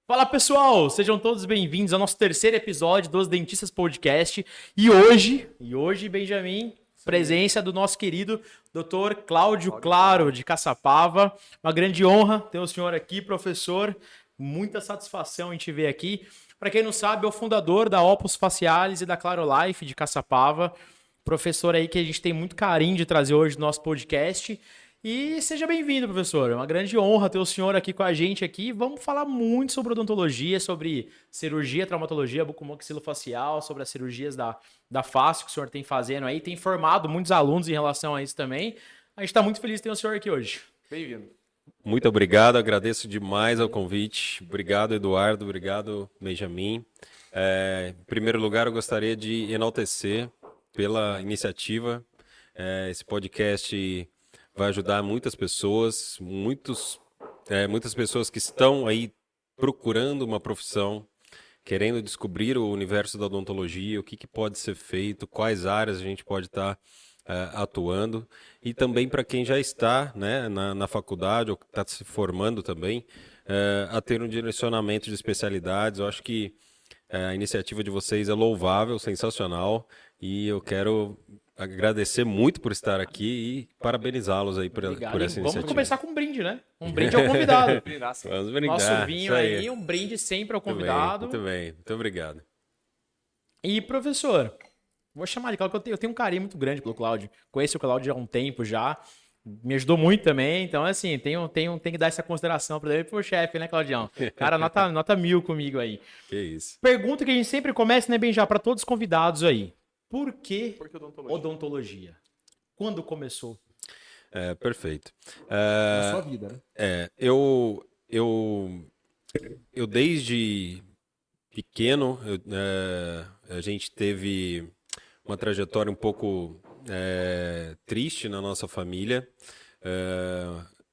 Fala pessoal, sejam todos bem-vindos ao nosso terceiro episódio dos Dentistas Podcast. E hoje, Benjamin, presença do nosso querido Dr. Cláudio Claro, de Caçapava. Uma grande honra ter o senhor aqui, professor. Muita satisfação em te ver aqui. Para quem não sabe, é o fundador da Opus Facialis e da Claro Life de Caçapava. Professor aí que a gente tem muito carinho de trazer hoje no nosso podcast. E seja bem-vindo, professor. É uma grande honra ter o senhor aqui com a gente aqui. Vamos falar muito sobre odontologia, sobre cirurgia, traumatologia, bucomaxilofacial, sobre as cirurgias da face que o senhor tem fazendo aí. Tem formado muitos alunos em relação a isso também. A gente está muito feliz de ter o senhor aqui hoje. Bem-vindo. Muito obrigado, agradeço demais ao convite. Obrigado, Eduardo. Obrigado, Benjamin. Em primeiro lugar, eu gostaria de enaltecer pela iniciativa. Esse podcast vai ajudar muitas pessoas, muitas pessoas que estão aí procurando uma profissão, querendo descobrir o universo da odontologia, o que pode ser feito, quais áreas a gente pode estar atuando, e também para quem já está, né, na faculdade ou está se formando também, a ter um direcionamento de especialidades. Eu acho que a iniciativa de vocês é louvável, sensacional, e eu quero agradecer muito por estar aqui e parabenizá-los aí por essa iniciativa. Vamos começar com um brinde, né? Um brinde ao convidado. Vamos brindar. Nosso vinho aí, um brinde sempre ao convidado. Muito bem. Muito obrigado. E, professor, vou chamar de Cláudio, porque eu tenho um carinho muito grande pelo Cláudio. Conheço o Cláudio há um tempo já. Me ajudou muito também. Então, assim, tem que dar essa consideração para ele e pro chefe, né, Claudião? Cara, nota 1000 comigo aí. Que isso. Pergunta que a gente sempre começa, né, Benja, para todos os convidados aí. Por que odontologia? Quando começou? Perfeito. Na sua vida, né? Eu desde pequeno, a gente teve uma trajetória um pouco triste na nossa família.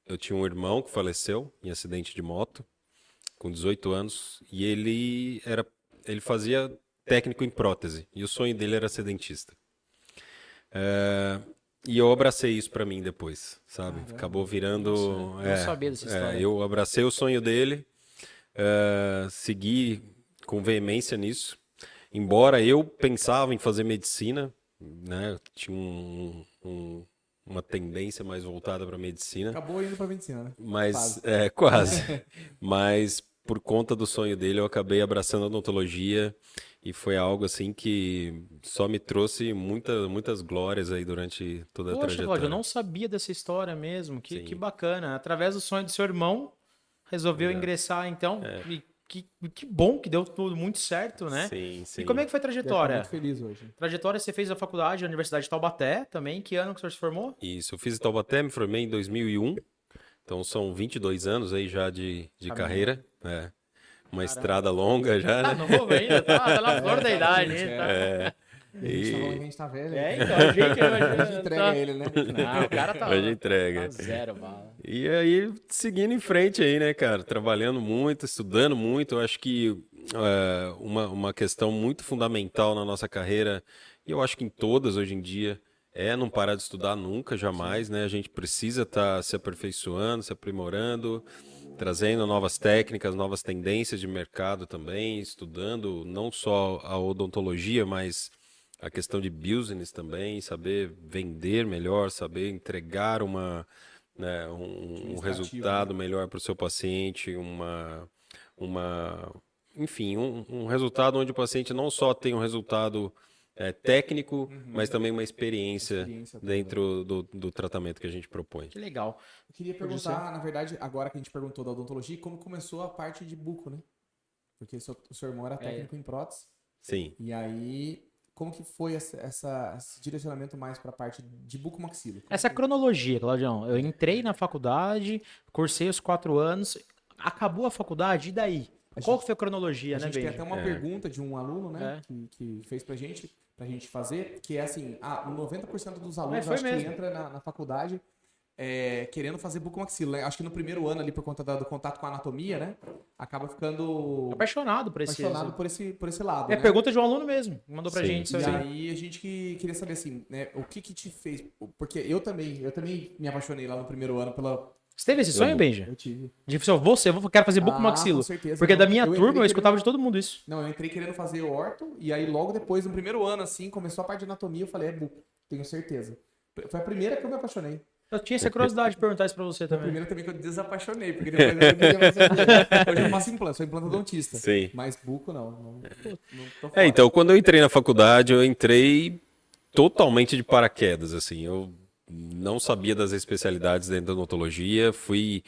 Eu tinha um irmão que faleceu em acidente de moto, com 18 anos, e ele fazia técnico em prótese, e o sonho dele era ser dentista. E eu abracei isso para mim depois, sabe? Acabou virando... Eu não sabia dessa história. Eu abracei o sonho dele, segui com veemência nisso, embora eu pensava em fazer medicina, né? Tinha uma tendência mais voltada para medicina. Acabou indo para medicina, né? Mas, quase. Mas por conta do sonho dele, eu acabei abraçando a odontologia. E foi algo assim que só me trouxe muitas glórias aí durante toda a trajetória. Cláudio, eu não sabia dessa história mesmo. Que bacana. Através do sonho do seu irmão, resolveu ingressar, então. E que bom que deu tudo muito certo, né? Sim. E como é que foi a trajetória? Muito feliz hoje. Trajetória, você fez a faculdade na Universidade de Taubaté também. Que ano que o senhor se formou? Isso, eu fiz em Taubaté, me formei em 2001. Então são 22 anos aí já de carreira. Uma estrada longa já, né? Novo ainda, tá na flor da idade. A gente tá velho. Então, a gente entrega ele, né? Não, o cara tá... Hoje entrega. Tá zero bala. E aí, seguindo em frente aí, né, cara? Trabalhando muito, estudando muito. Eu acho que uma questão muito fundamental na nossa carreira, e eu acho que em todas hoje em dia, é não parar de estudar nunca, jamais, né? A gente precisa estar se aperfeiçoando, se aprimorando, trazendo novas técnicas, novas tendências de mercado também, estudando não só a odontologia, mas a questão de business também, saber vender melhor, saber entregar um resultado melhor para o seu paciente, enfim, um resultado onde o paciente não só tem um resultado técnico, mas também uma experiência dentro do tratamento que a gente propõe. Que legal. Eu queria perguntar, na verdade, agora que a gente perguntou da odontologia, como começou a parte de buco, né? Porque o seu irmão era técnico em prótese. Sim. E aí, como que foi esse direcionamento mais para a parte de bucomaxilo? Essa cronologia, Claudião. Eu entrei na faculdade, cursei os 4 anos, acabou a faculdade, e daí? Qual foi a cronologia, né, A gente tem Benji? até uma pergunta de um aluno, né, que fez pra gente fazer, que é assim, 90% dos alunos acho que entra na faculdade querendo fazer bucomaxilo, né? Acho que no primeiro ano ali, por conta do contato com a anatomia, né, acaba ficando apaixonado por esse lado. É né? pergunta de um aluno mesmo, mandou pra gente isso E aí. aí a gente queria saber assim, né, o que te fez, porque eu também me apaixonei lá no primeiro ano Você teve esse sonho, Benja? Eu tive. De eu quero fazer bucomaxilo. Com certeza. Porque da minha turma eu escutava de todo mundo isso. Não, eu entrei querendo fazer orto, e aí logo depois, no primeiro ano, assim, começou a parte de anatomia, eu falei, é buco, tenho certeza. Foi a primeira que eu me apaixonei. Eu tinha essa curiosidade de perguntar isso pra você Foi a também. primeira também que eu desapaixonei, porque depois eu queria fazer. Hoje eu faço implante, sou implantodontista. Sim. Mas buco não tô É, fora. então, quando eu entrei na faculdade, eu entrei totalmente de paraquedas, assim. Eu não sabia das especialidades dentro da odontologia, fui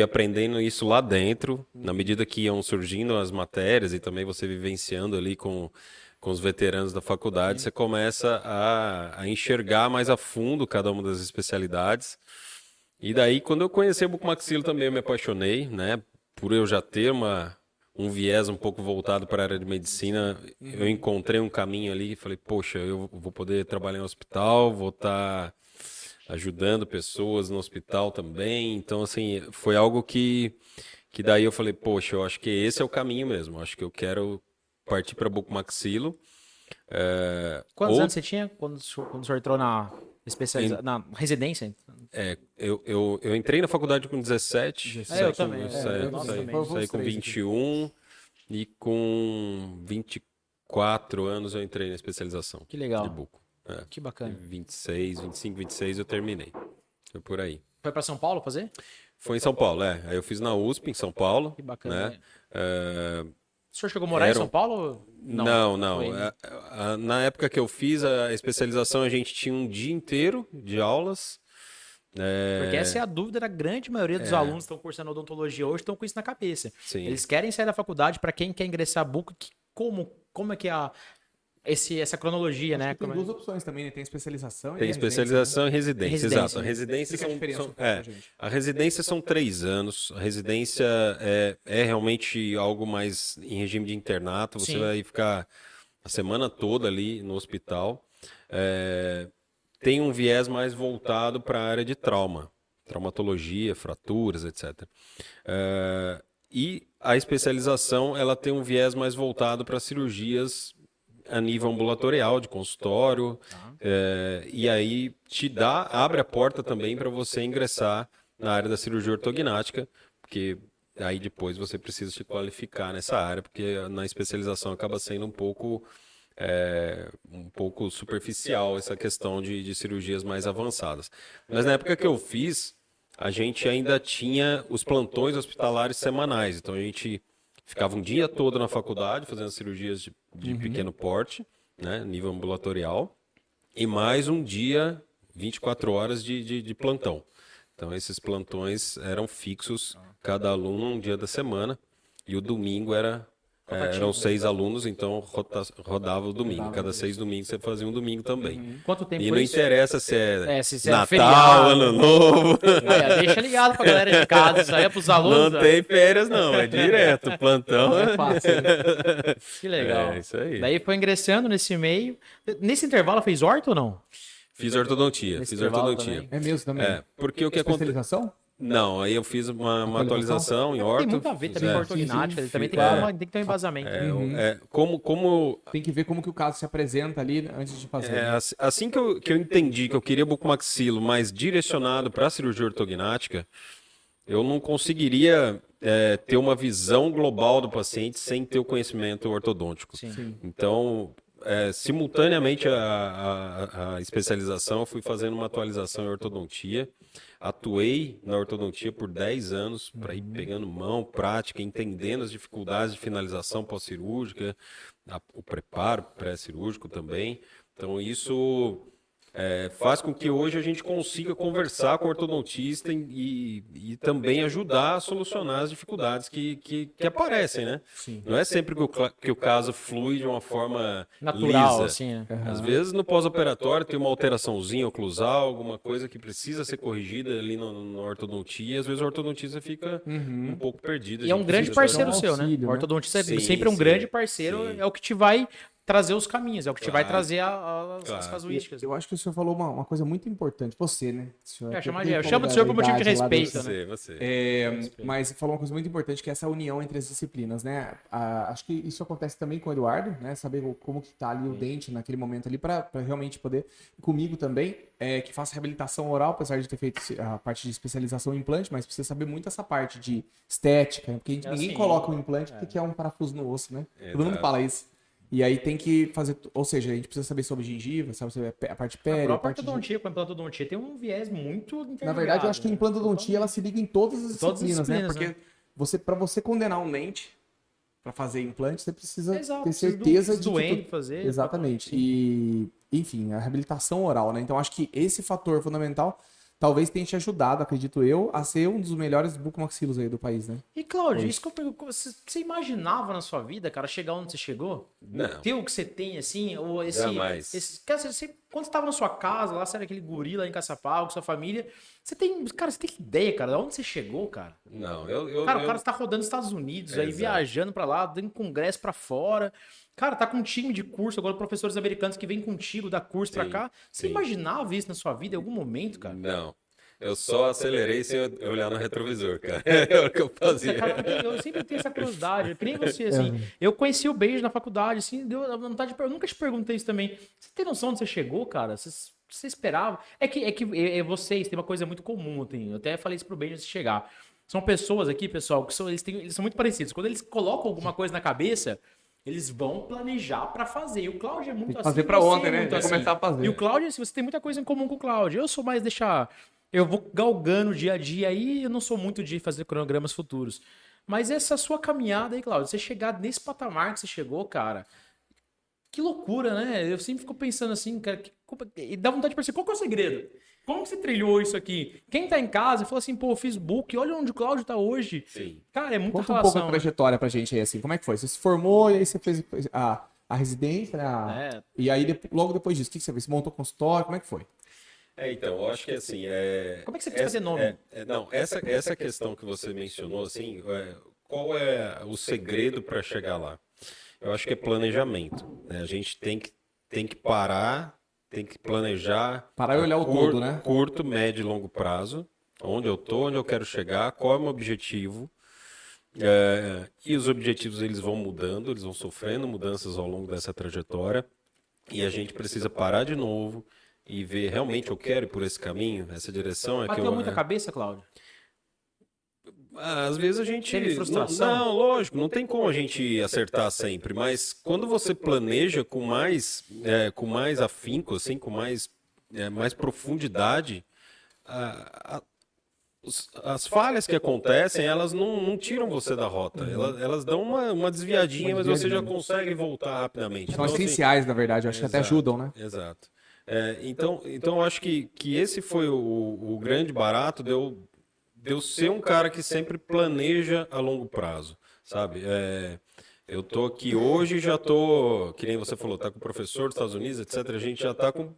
aprendendo isso lá dentro, na medida que iam surgindo as matérias e também você vivenciando ali com os veteranos da faculdade, você começa a enxergar mais a fundo cada uma das especialidades. E daí, quando eu conheci o bucomaxilo também, eu me apaixonei, né? Por eu já ter um viés um pouco voltado para a área de medicina, eu encontrei um caminho ali e falei, poxa, eu vou poder trabalhar em hospital, vou estar ajudando pessoas no hospital também. Então, assim, foi algo que daí eu falei, poxa, eu acho que esse é o caminho mesmo. Eu acho que eu quero partir para bucomaxilo. Quantos anos você tinha quando o senhor entrou na residência? Eu entrei na faculdade com 17, eu também. Saí com 21 e com 24 anos eu entrei na especialização. Que legal. De buco. Que bacana. 26 eu terminei. Foi por aí. Foi para São Paulo fazer? Foi em São Paulo, Aí eu fiz na USP, em São Paulo. Que bacana. Né? O senhor chegou a morar em São Paulo? Não. Foi... Na época que eu fiz a especialização, a gente tinha um dia inteiro de aulas. Porque essa é a dúvida da grande maioria dos alunos que estão cursando odontologia hoje, estão com isso na cabeça. Sim. Eles querem sair da faculdade, para quem quer ingressar buco, como é que é essa cronologia, né? Tem duas opções também, né? Tem especialização e Tem especialização e residência, exato. A né? residência a residência são 3 anos. A residência é realmente algo mais em regime de internato. Você Sim. vai ficar a semana toda ali no hospital. Tem um viés mais voltado para a área de traumatologia, fraturas, etc. E a especialização ela tem um viés mais voltado para cirurgias a nível ambulatorial, de consultório, e aí abre a porta também para você ingressar na área da cirurgia ortognática, porque aí depois você precisa se qualificar nessa área, porque na especialização acaba sendo um pouco superficial essa questão de cirurgias mais avançadas. Mas na época que eu fiz, a gente ainda tinha os plantões hospitalares semanais, então a gente ficava um dia todo na faculdade fazendo cirurgias de pequeno porte, né, nível ambulatorial, e mais um dia, 24 horas de plantão. Então esses plantões eram fixos, cada aluno um dia da semana, e o domingo eram 6 alunos, então rodava o domingo. Cada 6 domingos você fazia um domingo também. Quanto tempo E foi não isso? interessa se é se é Natal, feriado. Ano Novo. Deixa ligado pra galera de casa, isso aí é pros alunos. Não tem férias, não, é direto. Plantão É fácil. Que legal. É isso aí. Daí foi ingressando nesse meio. Nesse intervalo fez horta ou não? Fiz ortodontia. Nesse Fiz intervalo ortodontia. É mesmo também? Porque o que acontece... Especialização? Não, aí eu fiz uma atualização em orto. Tem muito a ver também com ortognática, ele também tem que ter um embasamento. Como Tem que ver como que o caso se apresenta ali antes de fazer. assim que eu entendi que eu queria bucomaxilo mais direcionado para a cirurgia ortognática, eu não conseguiria ter uma visão global do paciente sem ter o conhecimento ortodôntico. Sim. Então, simultaneamente à especialização, eu fui fazendo uma atualização em ortodontia. Atuei na ortodontia por 10 anos, para ir pegando mão, prática, entendendo as dificuldades de finalização pós-cirúrgica, o preparo pré-cirúrgico também. Então, isso faz com que hoje a gente consiga conversar com o ortodontista e também ajudar a solucionar as dificuldades que aparecem, né? Sim. Não é sempre que o caso flui de uma forma Natural, lisa. assim, né? Às vezes no pós-operatório tem uma alteraçãozinha oclusal, alguma coisa que precisa ser corrigida ali na ortodontia, e às vezes o ortodontista fica um pouco perdido. E é um grande parceiro seu, né? O ortodontista é Sim, sempre um sim, grande parceiro, sim. é o que te vai trazer os caminhos, é o que te vai trazer as casuísticas. Eu acho que o senhor falou uma coisa muito importante. Você, né? Eu chamo do senhor por motivo de respeito, né? Você. Mas falou uma coisa muito importante, que é essa união entre as disciplinas, né? Acho que isso acontece também com o Eduardo, né? Saber como que tá ali o dente naquele momento ali, para realmente poder... Comigo também, que faço reabilitação oral, apesar de ter feito a parte de especialização em implante, mas precisa saber muito essa parte de estética, porque ninguém coloca um implante porque é um parafuso no osso, né? Todo mundo fala isso. E aí tem que fazer... Ou seja, a gente precisa saber sobre gengiva, sabe sobre a parte pele... A própria ortodontia, com a implantodontia, tem um viés muito interligado. Na verdade, eu acho que a implantodontia, ela se liga em todas as disciplinas, né? Porque para você condenar um dente, para fazer implante, você precisa ter certeza de que... fazer. Exatamente. E, enfim, a reabilitação oral, né? Então, acho que esse fator fundamental... Talvez tenha te ajudado, acredito eu, a ser um dos melhores bucomaxilos aí do país, né? E, Cláudio, isso que eu pergunto, você imaginava na sua vida, cara, chegar onde você chegou? Não. Ter o que você tem, assim, ou Jamais. Cara, quando você tava na sua casa, lá, você era aquele guri lá em Caçapava, com sua família, você tem ideia, cara, de onde você chegou, cara? Não, o cara está rodando nos Estados Unidos, aí viajando pra lá, dando congresso pra fora. Cara, tá com um time de curso, agora professores americanos que vêm contigo, dá curso pra cá. Você imaginava isso na sua vida em algum momento, cara? Não. Eu só acelerei sem olhar no retrovisor, cara. É o que eu fazia. Cara, eu sempre tenho essa curiosidade. Que nem você, assim. Eu conheci o Beijo na faculdade, assim, deu vontade de... Eu nunca te perguntei isso também. Você tem noção onde você chegou, cara? Você esperava? Vocês têm uma coisa muito comum, eu até falei isso pro Beijo antes de chegar. São pessoas aqui, pessoal, que eles são muito parecidos. Quando eles colocam alguma coisa na cabeça... Eles vão planejar pra fazer. E o Cláudio é muito assim. Fazer pra ontem, né? Vai começar a fazer. E o Cláudio, você tem muita coisa em comum com o Cláudio. Eu sou mais eu vou galgando dia a dia aí, eu não sou muito de fazer cronogramas futuros. Mas essa sua caminhada aí, Cláudio, você chegar nesse patamar que você chegou, cara, que loucura, né? Eu sempre fico pensando assim, cara, e dá vontade de perceber, qual que é o segredo? Como que você trilhou isso aqui? Quem tá em casa e falou assim, pô, eu fiz book, olha onde o Cláudio tá hoje. Sim. Cara, é muita relação. Conta um pouco a trajetória pra gente aí, assim, como é que foi? Você se formou e aí você fez a residência, né? E aí, logo depois disso, o que você fez? Você montou consultório, como é que foi? Então, eu acho que assim... Como é que você quis fazer nome? Essa questão que você mencionou, assim, qual é o segredo para chegar lá? Eu acho que é planejamento, né? A gente tem que parar, tem que planejar... Parar e olhar o todo, né? Curto, médio e longo prazo. Onde eu tô, onde eu quero chegar, qual é o meu objetivo. E os objetivos, eles vão mudando, eles vão sofrendo mudanças ao longo dessa trajetória. E a gente precisa parar de novo e ver, realmente, eu quero ir por esse caminho, essa direção. Bateu muita cabeça, Cláudio? Às vezes a gente... Teve frustração? Não, lógico, não tem como a gente acertar sempre, mas quando você planeja com mais afinco, assim, com mais profundidade, as falhas que acontecem, elas não tiram você da rota, elas dão uma desviadinha, mas você já consegue voltar rapidamente. São essenciais, na verdade, eu acho que até ajudam, né? Exato. Então eu acho que esse foi o grande barato de eu ser um cara que sempre planeja a longo prazo, sabe? Eu tô aqui hoje, já tô, que nem você falou, tá com o professor dos Estados Unidos, etc. A gente já tá com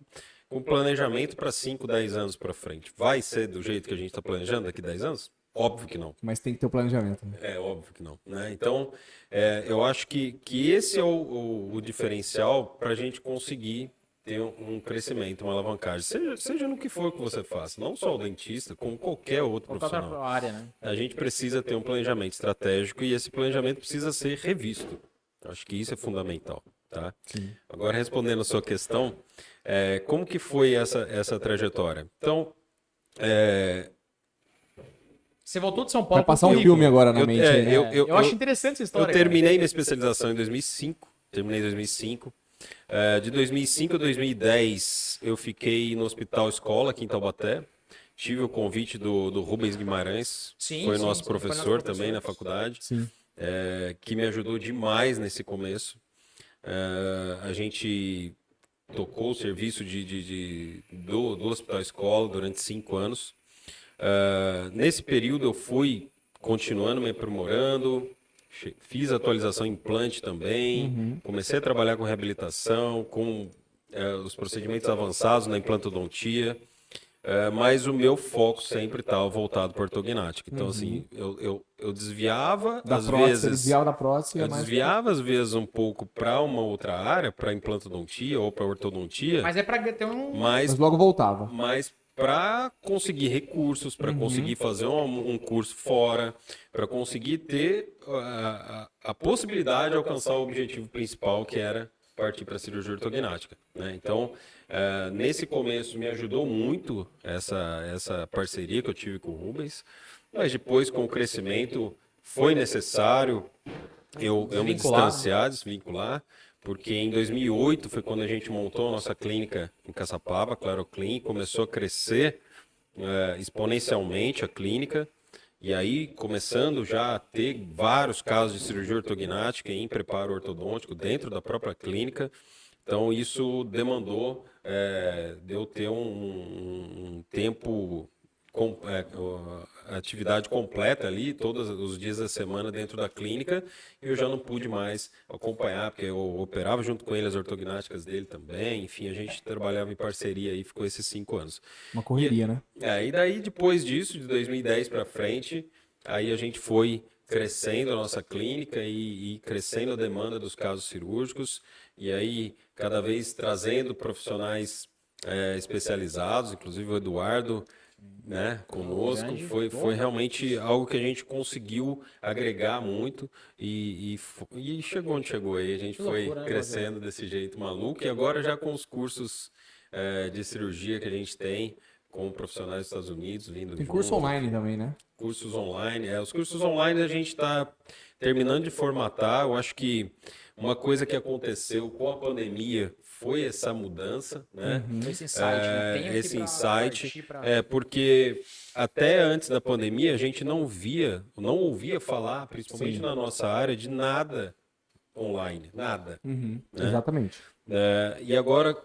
planejamento para 5, 10 anos para frente. Vai ser do jeito que a gente está planejando daqui 10 anos? Óbvio que não. Mas tem que ter o planejamento. Né? É óbvio que não. Né? Então, eu acho que esse é o diferencial para a gente conseguir ter um crescimento, uma alavancagem, seja no que for que você faça, não só o dentista, como qualquer outro profissional. Área, né? A gente precisa ter um planejamento estratégico e esse planejamento precisa ser revisto. Acho que isso é fundamental. Tá? Sim. Agora, respondendo a sua questão, como que foi essa trajetória? Então, você voltou de São Paulo... Vai passar um filme agora na mente. Né? Eu acho interessante essa história. Eu terminei minha especialização em 2005. Terminei em 2005. De 2005 a 2010, eu fiquei no Hospital Escola, aqui em Taubaté. Tive o convite do Rubens Guimarães, foi nosso professor também na faculdade, que me ajudou demais nesse começo. A gente tocou o serviço do Hospital Escola durante 5 anos. Nesse período eu fui continuando me aprimorando, fiz atualização em implante também, comecei a trabalhar com reabilitação, com os procedimentos avançados na implantodontia. mas o meu foco sempre estava voltado para ortognática. Então, assim, eu desviava, às vezes... Desviava da prótese. Eu desviava, às vezes, um pouco para uma outra área, para implantodontia ou para ortodontia. Mas é para ter Mas logo voltava. Mas para conseguir recursos, para conseguir fazer um curso fora, para conseguir ter a possibilidade de alcançar o objetivo principal, que era partir para a cirurgia ortognática, né? Então, nesse começo me ajudou muito essa parceria que eu tive com o Rubens, mas depois, com o crescimento, foi necessário eu me distanciar, desvincular, porque em 2008 foi quando a gente montou a nossa clínica em Caçapava, Claroclin, começou a crescer exponencialmente a clínica, e aí começando já a ter vários casos de cirurgia ortognática em preparo ortodôntico dentro da própria clínica. Então isso demandou de eu ter um tempo, atividade completa ali, todos os dias da semana dentro da clínica, e eu já não pude mais acompanhar, porque eu operava junto com ele as ortognáticas dele também, enfim, a gente trabalhava em parceria e ficou esses 5 anos. Uma correria, né? E daí, depois disso, de 2010 para frente, aí a gente foi crescendo a nossa clínica e crescendo a demanda dos casos cirúrgicos, e aí cada vez trazendo profissionais especializados, inclusive o Eduardo, né, conosco, foi realmente algo que a gente conseguiu agregar muito e chegou onde chegou aí, a gente foi crescendo desse jeito maluco, e agora já com os cursos de cirurgia que a gente tem com profissionais dos Estados Unidos vindo. Tem curso online também, né? Cursos online, os cursos online a gente está terminando de formatar. Eu acho que uma coisa que aconteceu com a pandemia foi essa mudança, né? Esse insight, porque até antes da pandemia a gente não ouvia falar, principalmente na nossa área, de nada online, nada. Né? Exatamente. E agora,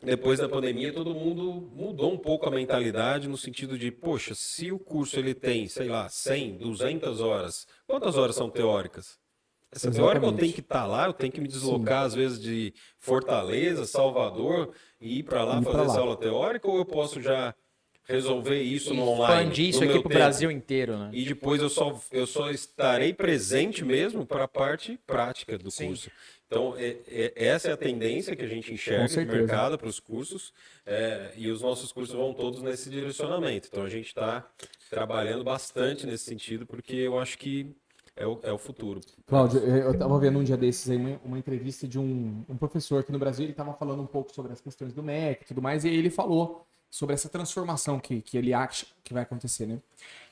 depois da pandemia, todo mundo mudou um pouco a mentalidade no sentido de, poxa, se o curso ele tem, sei lá, 100, 200 horas, quantas horas são teóricas? Essa teórica eu tenho que estar lá, eu tenho que me deslocar, às vezes, de Fortaleza, Salvador, e ir para lá fazer essa aula teórica, ou eu posso já resolver isso no online? Expandir isso aqui para o Brasil inteiro, né? E depois eu só estarei presente mesmo para a parte prática do curso. Então, essa é a tendência que a gente enxerga no mercado para os cursos, e os nossos cursos vão todos nesse direcionamento. Então, a gente está trabalhando bastante nesse sentido, porque eu acho que é o futuro. Cláudio, eu estava vendo um dia desses aí uma entrevista de um professor aqui no Brasil, ele estava falando um pouco sobre as questões do MEC e tudo mais, e aí ele falou sobre essa transformação que ele acha que vai acontecer, né?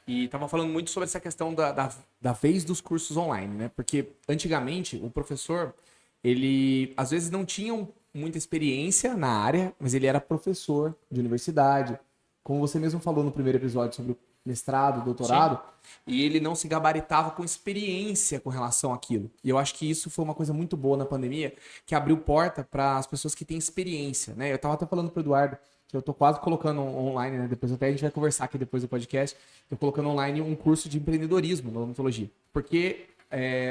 E estava falando muito sobre essa questão da vez dos cursos online, né? Porque antigamente o professor, ele às vezes não tinha muita experiência na área, mas ele era professor de universidade, como você mesmo falou no primeiro episódio sobre o mestrado, doutorado, e ele não se gabaritava com experiência com relação àquilo. E eu acho que isso foi uma coisa muito boa na pandemia, que abriu porta para as pessoas que têm experiência, né? Eu estava até falando para o Eduardo, que eu tô quase colocando online, né? Depois até a gente vai conversar aqui depois do podcast, eu colocando online um curso de empreendedorismo na odontologia. Porque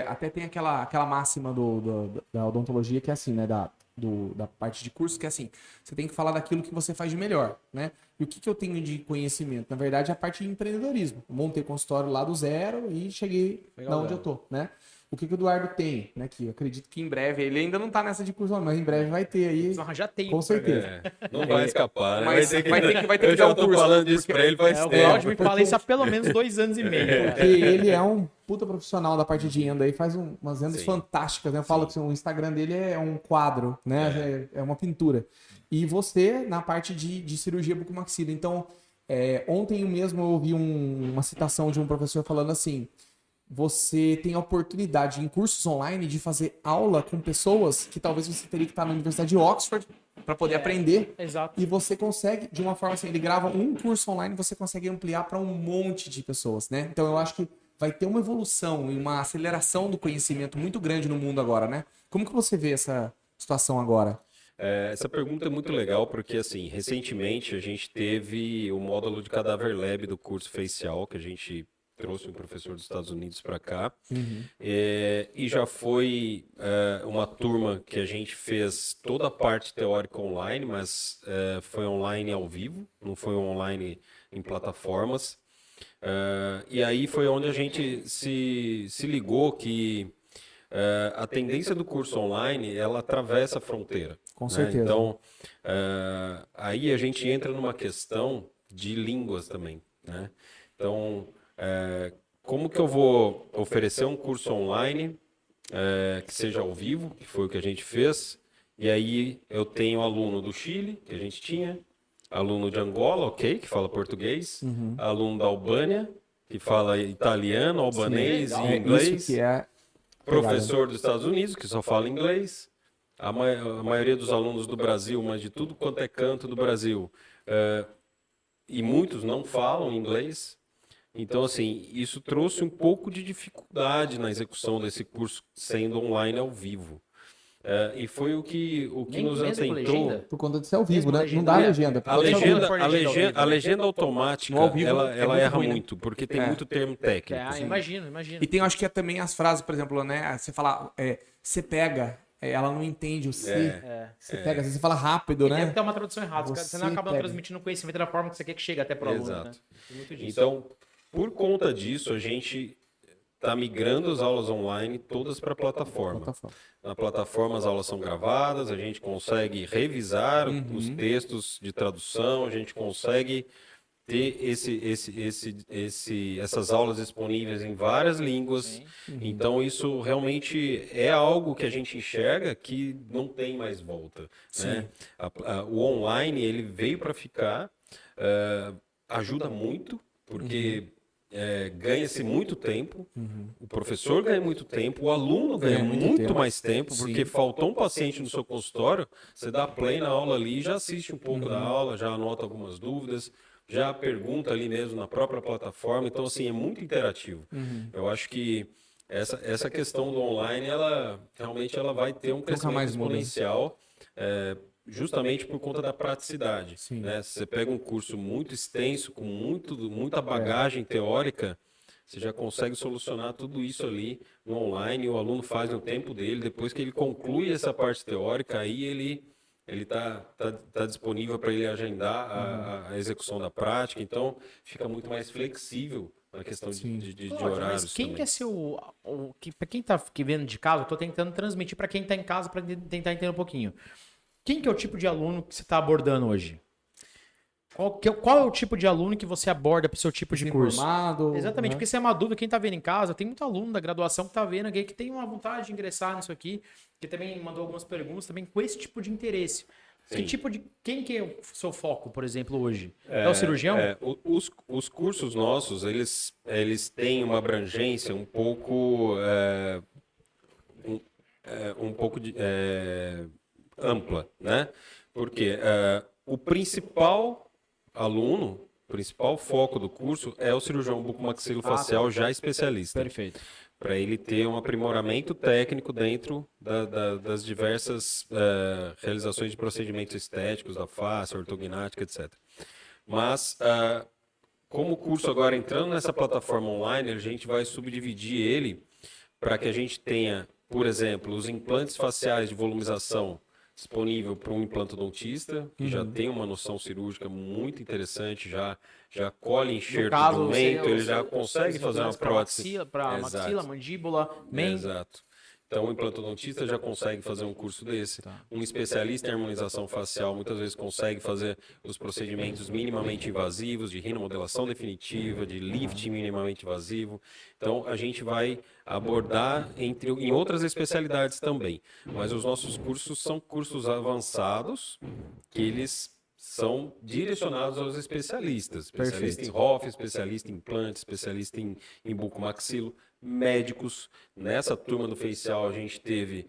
até tem aquela máxima da odontologia que é assim, né? Da parte de curso, que é assim, você tem que falar daquilo que você faz de melhor, né? E o que eu tenho de conhecimento? Na verdade, é a parte de empreendedorismo. Eu montei consultório lá do zero e cheguei onde eu tô, né? O que o Eduardo tem, né? Que eu acredito que em breve, ele ainda não tá nessa de curso, mas em breve vai ter aí. Já tem. Com certeza. Não vai escapar, né? Mas vai ter que dar um curso. Eu tô falando disso pra ele faz tempo. O Cláudio me fala isso há pelo menos 2 anos e meio. Porque ele é um puta profissional da parte de renda aí, faz umas rendas fantásticas, né? Eu falo que o Instagram dele é um quadro, né? É uma pintura. E você, na parte de cirurgia bucomaxila. Então, ontem mesmo eu ouvi uma citação de um professor falando assim: você tem a oportunidade em cursos online de fazer aula com pessoas que talvez você teria que estar na Universidade de Oxford para poder aprender. Exato. E você consegue, de uma forma assim, ele grava um curso online e você consegue ampliar para um monte de pessoas, né? Então eu acho que vai ter uma evolução e uma aceleração do conhecimento muito grande no mundo agora, né? Como que você vê essa situação agora? Essa pergunta é muito legal porque, assim, recentemente a gente teve o módulo de Cadaver Lab do curso facial que a gente trouxe um professor dos Estados Unidos para cá. E já foi uma turma que a gente fez toda a parte teórica online, mas foi online ao vivo, não foi online em plataformas. E aí foi onde a gente se ligou que a tendência do curso online, ela atravessa a fronteira. Com certeza. Então, aí a gente entra numa questão de línguas também, né? Então, como que eu vou oferecer um curso online que seja ao vivo, que foi o que a gente fez, e aí eu tenho aluno do Chile, que a gente tinha, aluno de Angola, ok, que fala português, aluno da Albânia, que fala italiano, albanês e inglês, isso que é professor dos Estados Unidos, que só fala inglês, a maioria dos alunos do Brasil, mas de tudo quanto é canto do Brasil, e muitos não falam inglês. Então, assim, isso trouxe um pouco de dificuldade na execução desse curso sendo online ao vivo. E foi o que nos atentou. Por conta de ser ao vivo, né? Não dá legenda. A legenda automática, ela erra muito, porque tem muito termo técnico. Imagino. E tem, acho que também as frases, por exemplo, né? Você fala, você pega, ela não entende o se. Você pega, você fala rápido, né? Deve ter uma tradução errada. Você não acaba transmitindo o conhecimento da forma que você quer que chegue até para o aluno. Exato. Né? Muito disso. Então, por conta disso, a gente está migrando as aulas online todas para a plataforma. Na plataforma as aulas são gravadas, a gente consegue revisar os textos de tradução, a gente consegue ter essas aulas disponíveis em várias línguas. Então isso realmente é algo que a gente enxerga que não tem mais volta. Né? O online ele veio para ficar, ajuda muito, porque ganha-se muito tempo, o professor ganha muito tempo, o aluno ganha muito mais tempo, porque faltou um paciente no seu consultório, você dá play na aula ali, já assiste um pouco da aula, já anota algumas dúvidas, já pergunta ali mesmo na própria plataforma, então assim, é muito interativo. Eu acho que essa questão do online, ela realmente vai ter um crescimento exponencial, justamente por conta da praticidade. Né? Você pega um curso muito extenso, com muita bagagem teórica, você já consegue solucionar tudo isso ali no online, o aluno faz no tempo dele, depois que ele conclui essa parte teórica, aí ele está disponível para ele agendar a execução da prática, então fica muito mais flexível na questão de horários. Mas quem também. quer ser para quem está vendo de casa, eu estou tentando transmitir para quem está em casa para tentar entender um pouquinho. Quem que é o tipo de aluno que você está abordando hoje? Qual é o tipo de aluno que você aborda para o seu tipo de curso? Exatamente, porque isso é uma dúvida. Quem está vendo em casa, tem muito aluno da graduação que está vendo aqui, que tem uma vontade de ingressar nisso aqui, que também mandou algumas perguntas também com esse tipo de interesse. Quem que é o seu foco, por exemplo, hoje? É o cirurgião? Os cursos nossos, eles têm uma abrangência um pouco ampla, né? Porque o principal aluno, o principal foco do curso é o cirurgião bucomaxilofacial já especialista. Perfeito. Para ele ter um aprimoramento técnico dentro das diversas realizações de procedimentos estéticos da face, ortognática, etc. Mas, como o curso agora entrando nessa plataforma online, a gente vai subdividir ele para que a gente tenha, por exemplo, os implantes faciais de volumização disponível para um implantodontista, que já tem uma noção cirúrgica muito interessante, já colhe enxerto do mento, ele já consegue fazer uma prótese. Para maxila, mandíbula, mento. Exato. Então, o implantodontista já consegue fazer um curso desse. Um especialista em harmonização facial muitas vezes consegue fazer os procedimentos minimamente invasivos, de rinomodelação definitiva, de lift minimamente invasivo. Então, a gente vai abordar em outras especialidades também. Mas os nossos cursos são cursos avançados, que eles são direcionados aos especialistas. Especialista em ROF, especialista em implante, especialista em bucomaxilo, médicos. Nessa turma do facial a gente teve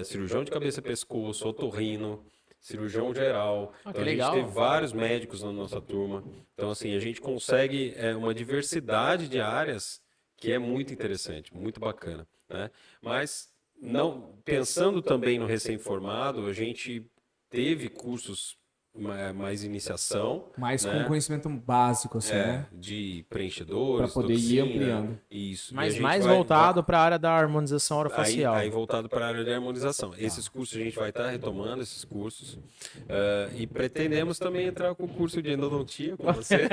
cirurgião de cabeça e pescoço, otorrino, cirurgião geral. Então a gente teve vários médicos na nossa turma. Então assim, a gente consegue uma diversidade de áreas que é muito interessante, muito bacana, né? Mas pensando também no recém-formado, a gente teve cursos mais iniciação. Mais né? com conhecimento básico, assim, né? De preenchedores, para poder ir ampliando. Isso. Mas mais voltado para a área da harmonização orofacial. Aí voltado para a área de harmonização. Esses cursos a gente vai estar retomando, esses cursos. E pretendemos também entrar com o curso de endodontia com você.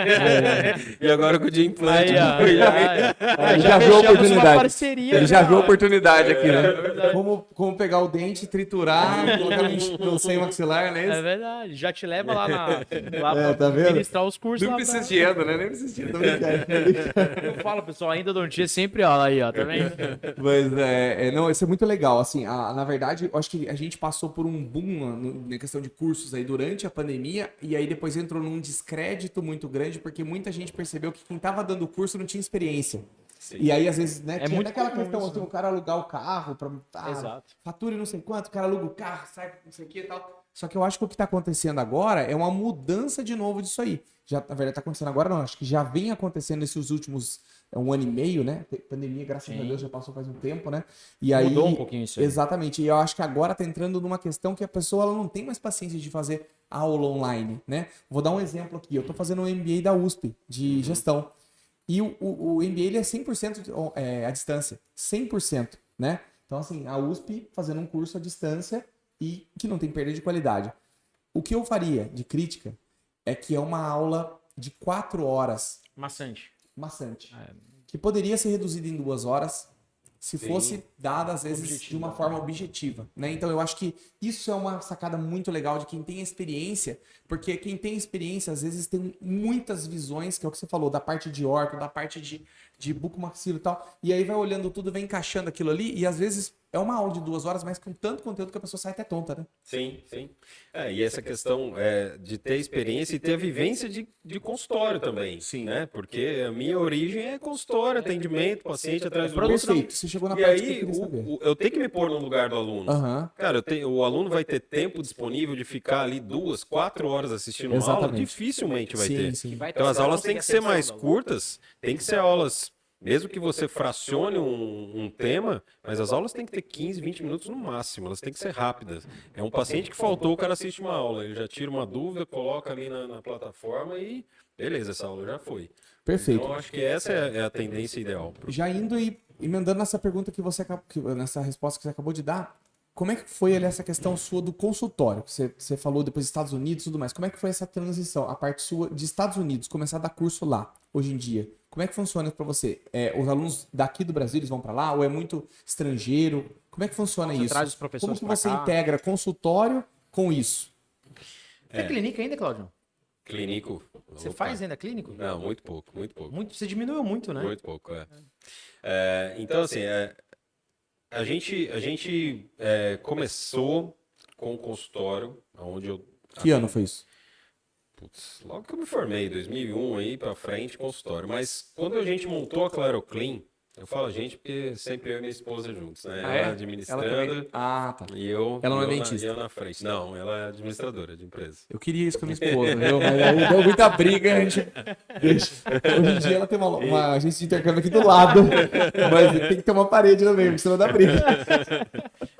E agora com o de implante. Ele já viu a oportunidade. Parceria, ele já viu a oportunidade aqui, né? Como pegar o dente, triturar, colocar no seio maxilar, né? É verdade. Já te leva lá tá vendo? Ministrar os cursos. Não precisa de endo, né? Nem precisa de endo. Eu falo, pessoal, ainda endodontia sempre, ó, aí, ó, tá vendo? Mas, não, isso é muito legal, assim, na verdade, eu acho que a gente passou por um boom na questão de cursos aí durante a pandemia, e aí depois entrou num descrédito muito grande, porque muita gente percebeu que quem tava dando o curso não tinha experiência. Sim. E aí, às vezes, né, tinha muito aquela questão, assim, o cara alugar o carro, Exato. fatura não sei quanto, o cara aluga o carro, sai não sei o que e tal. Só que eu acho que o que está acontecendo agora é uma mudança de novo disso aí. Já, na verdade, está acontecendo agora, não. Acho que já vem acontecendo nesses últimos 1 ano e meio, né? Pandemia, graças a Deus, já passou faz um tempo, né? E aí, mudou um pouquinho isso aí. Exatamente. E eu acho que agora está entrando numa questão que a pessoa ela não tem mais paciência de fazer aula online, né? Vou dar um exemplo aqui. Eu estou fazendo um MBA da USP de gestão. E o MBA ele é 100% à distância. 100%, né? Então, assim, a USP fazendo um curso à distância e que não tem perda de qualidade. O que eu faria de crítica é que é uma aula de 4 horas. Maçante. Que poderia ser reduzida em 2 horas se fosse dada, às vezes, de uma forma objetiva, né? Então, eu acho que isso é uma sacada muito legal de quem tem experiência, porque quem tem experiência, às vezes, tem muitas visões, que é o que você falou, da parte de orto, da parte de bucomaxilo e tal, e aí vai olhando tudo, vem encaixando aquilo ali, e às vezes é uma aula de 2 horas, mas com tanto conteúdo que a pessoa sai até tonta, né? Sim. E essa questão de ter experiência e ter a vivência de consultório também. Sim. Né? Porque a minha origem é consultório, atendimento, paciente atrás do outro. Perfeito, você chegou na parte parte que eu queria saber. Eu tenho que me pôr no lugar do aluno. Uhum. Cara, o aluno vai ter tempo disponível de ficar ali 2, 4 horas assistindo uma aula? Dificilmente vai ter. Sim. Então as aulas têm que ser mais curtas, tem que ser aulas... Mesmo que você fracione um tema, mas as aulas têm que ter 15, 20 minutos no máximo, elas têm que ser rápidas. É um paciente que faltou, o cara assiste uma aula, ele já tira uma dúvida, coloca ali na plataforma e beleza, essa aula já foi. Perfeito. Então, eu acho que essa é a tendência ideal. Já indo e emendando nessa pergunta nessa resposta que você acabou de dar, como é que foi ali essa questão sua do consultório? Você falou depois dos Estados Unidos e tudo mais. Como é que foi essa transição, a parte sua de Estados Unidos, começar a dar curso lá, hoje em dia? Como é que funciona para você? Os alunos daqui do Brasil, eles vão para lá? Ou é muito estrangeiro? Como é que funciona isso? Traz os professores Como que você integra consultório com isso? Você clínica ainda, Cláudio? Clínico. Você faz ainda clínico? Não, muito pouco. Você diminuiu muito, né? Muito pouco, então, assim, a gente começou com o consultório, onde eu... Que ano foi isso? Putz, logo que eu me formei, 2001 aí pra frente, consultório. Mas quando a gente montou a Claroclean, eu falo a gente porque sempre eu e minha esposa juntos, né? Ela administrando tá. E eu... Ela não é dentista? E eu na frente. Não, ela é administradora de empresa. Eu queria isso com a minha esposa, viu? Mas aí deu muita briga, a gente deixa. Hoje em dia ela tem uma agência de intercâmbio aqui do lado, mas tem que ter uma parede no meio, porque senão dá briga.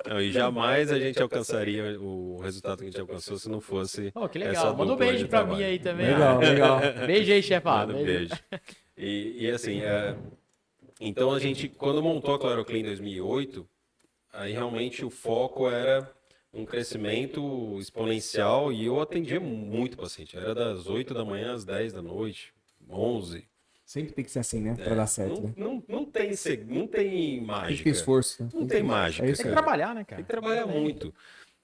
Não, e jamais a gente alcançaria o resultado que a gente alcançou se não fosse que legal. essa Manda um beijo pra mim aí também. Legal. Beijo aí, chefa. Beijo. E assim, então a gente, quando montou a Claroclean em 2008, aí realmente o foco era um crescimento exponencial e eu atendia muito paciente. Era das 8 da manhã às 10 da noite, 11. Sempre tem que ser assim, né? Pra dar certo. Não tem mágica. Tem que ter esforço. Né? Não tem mágica. É isso, tem que trabalhar, né, cara? Tem que trabalhar muito.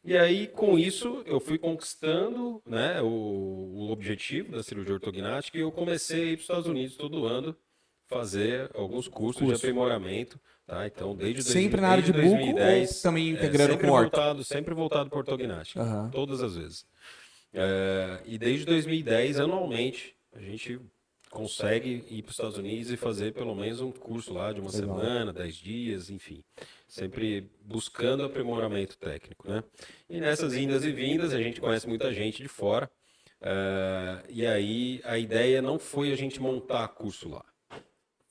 E aí, com isso, eu fui conquistando, né, o objetivo da cirurgia ortognática e eu comecei a ir para os Estados Unidos todo ano fazer alguns cursos de aprimoramento. Tá? Então, sempre na área de buco 2010, ou também integrando com orto? Sempre voltado para ortognática, todas as vezes. E desde 2010, anualmente, a gente consegue ir para os Estados Unidos e fazer pelo menos um curso lá de uma semana, 10 dias, enfim. Sempre buscando aprimoramento técnico, né? E nessas indas e vindas, a gente conhece muita gente de fora. E aí, a ideia não foi a gente montar curso lá.